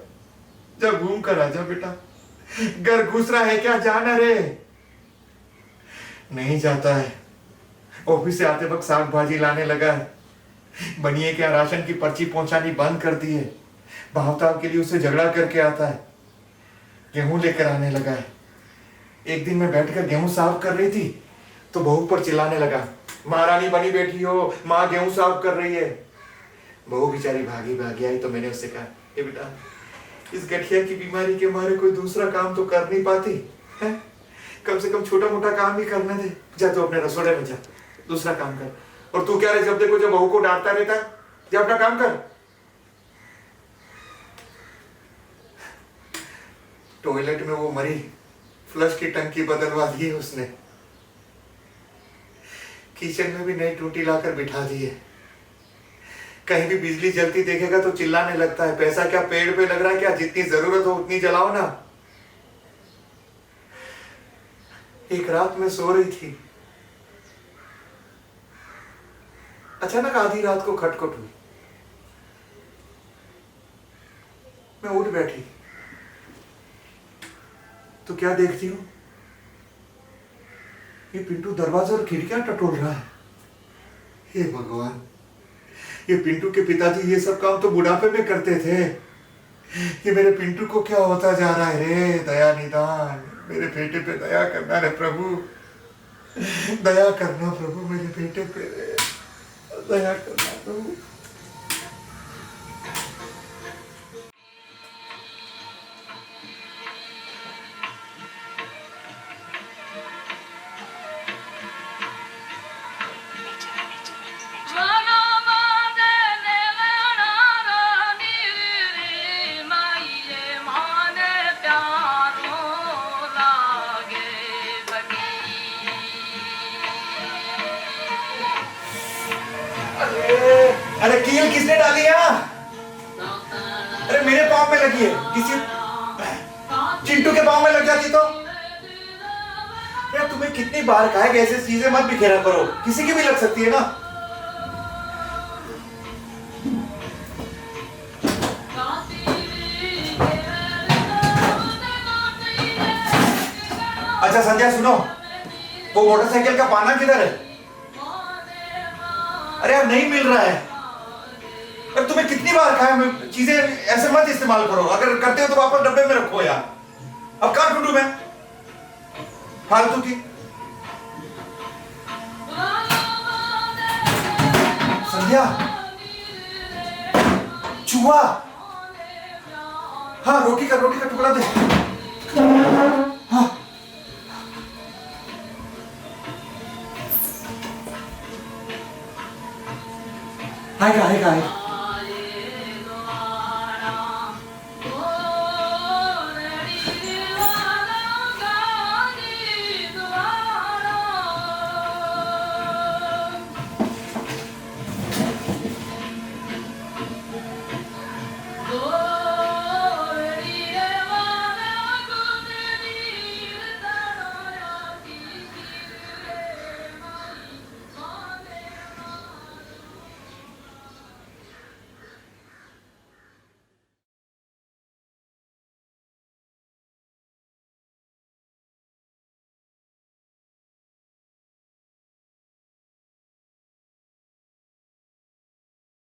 जा घूम कर आ जा बेटा। घर घुस रहा है क्या? जाना रे। नहीं जाता है, ऑफिस से आते वक्त साग भाजी लाने लगा है, बनिए क्या राशन की पर्ची पहुंचानी बंद कर दी है, भावताव के लिए उससे झगड़ा करके आता है, गेहूं लेकर आने लगा है। एक दिन मैं बैठकर गेहूं साफ कर रही थी तो बहू पर चिल्लाने लगा, महारानी बनी बैठी हो, माँ गेहूं साफ कर रही है। बहू बेचारी भागी भागी आई तो मैंने उससे कहा, ए बेटा इस गठिया की बीमारी के मारे कोई दूसरा काम तो कर नहीं पाती है, कम से कम छोटा मोटा काम भी करने दे, जा तो अपने रसोड़े में जा, दूसरा काम कर। और तू क्या रे, जब देखो जब बहू को डांटता रहता है, जा अपना काम कर। टॉयलेट में वो मरी फ्लश की टंकी बदलवा दी उसने, किचन में भी नई टूटी लाकर बिठा दी है। कहीं भी बिजली जलती देखेगा तो चिल्लाने लगता है, पैसा क्या पेड़ पे लग रहा है क्या? जितनी जरूरत हो उतनी जलाओ ना। एक रात में सो रही थी, अचानक आधी रात को खटखट हुई। मैं उठ बैठी तो क्या देखती हूँ, ये पिंटू दरवाजा और खिड़कियां टटोल रहा है। हे भगवान, ये पिंटू के पिताजी ये सब काम तो बुढ़ापे में करते थे। ये मेरे पिंटू को क्या होता जा रहा है रे? दया निदान, मेरे बेटे पे दया करना रे प्रभु, दया करना प्रभु, मेरे बेटे पे रे, दया करना प्रभु। अरे कील किसने डाली है? अरे मेरे पाँव में लगी है, किसी चिंटू के पाँव में लग जाती तो? यार तुम्हें कितनी बार कहा है कि ऐसी चीजें मत बिखेरा करो, किसी की भी लग सकती है ना। अच्छा संध्या सुनो, वो मोटरसाइकिल का पाना किधर है? अरे यार नहीं मिल रहा है। अब तुम्हें कितनी बार कहा है चीजें ऐसे मत इस्तेमाल करो, अगर करते हो तो वापस डब्बे में रखो यार। अब कहां ढूंढूं मैं फालतू की? संध्या, चूहा। हाँ रोटी का टुकड़ा दे। हाँ आएगा।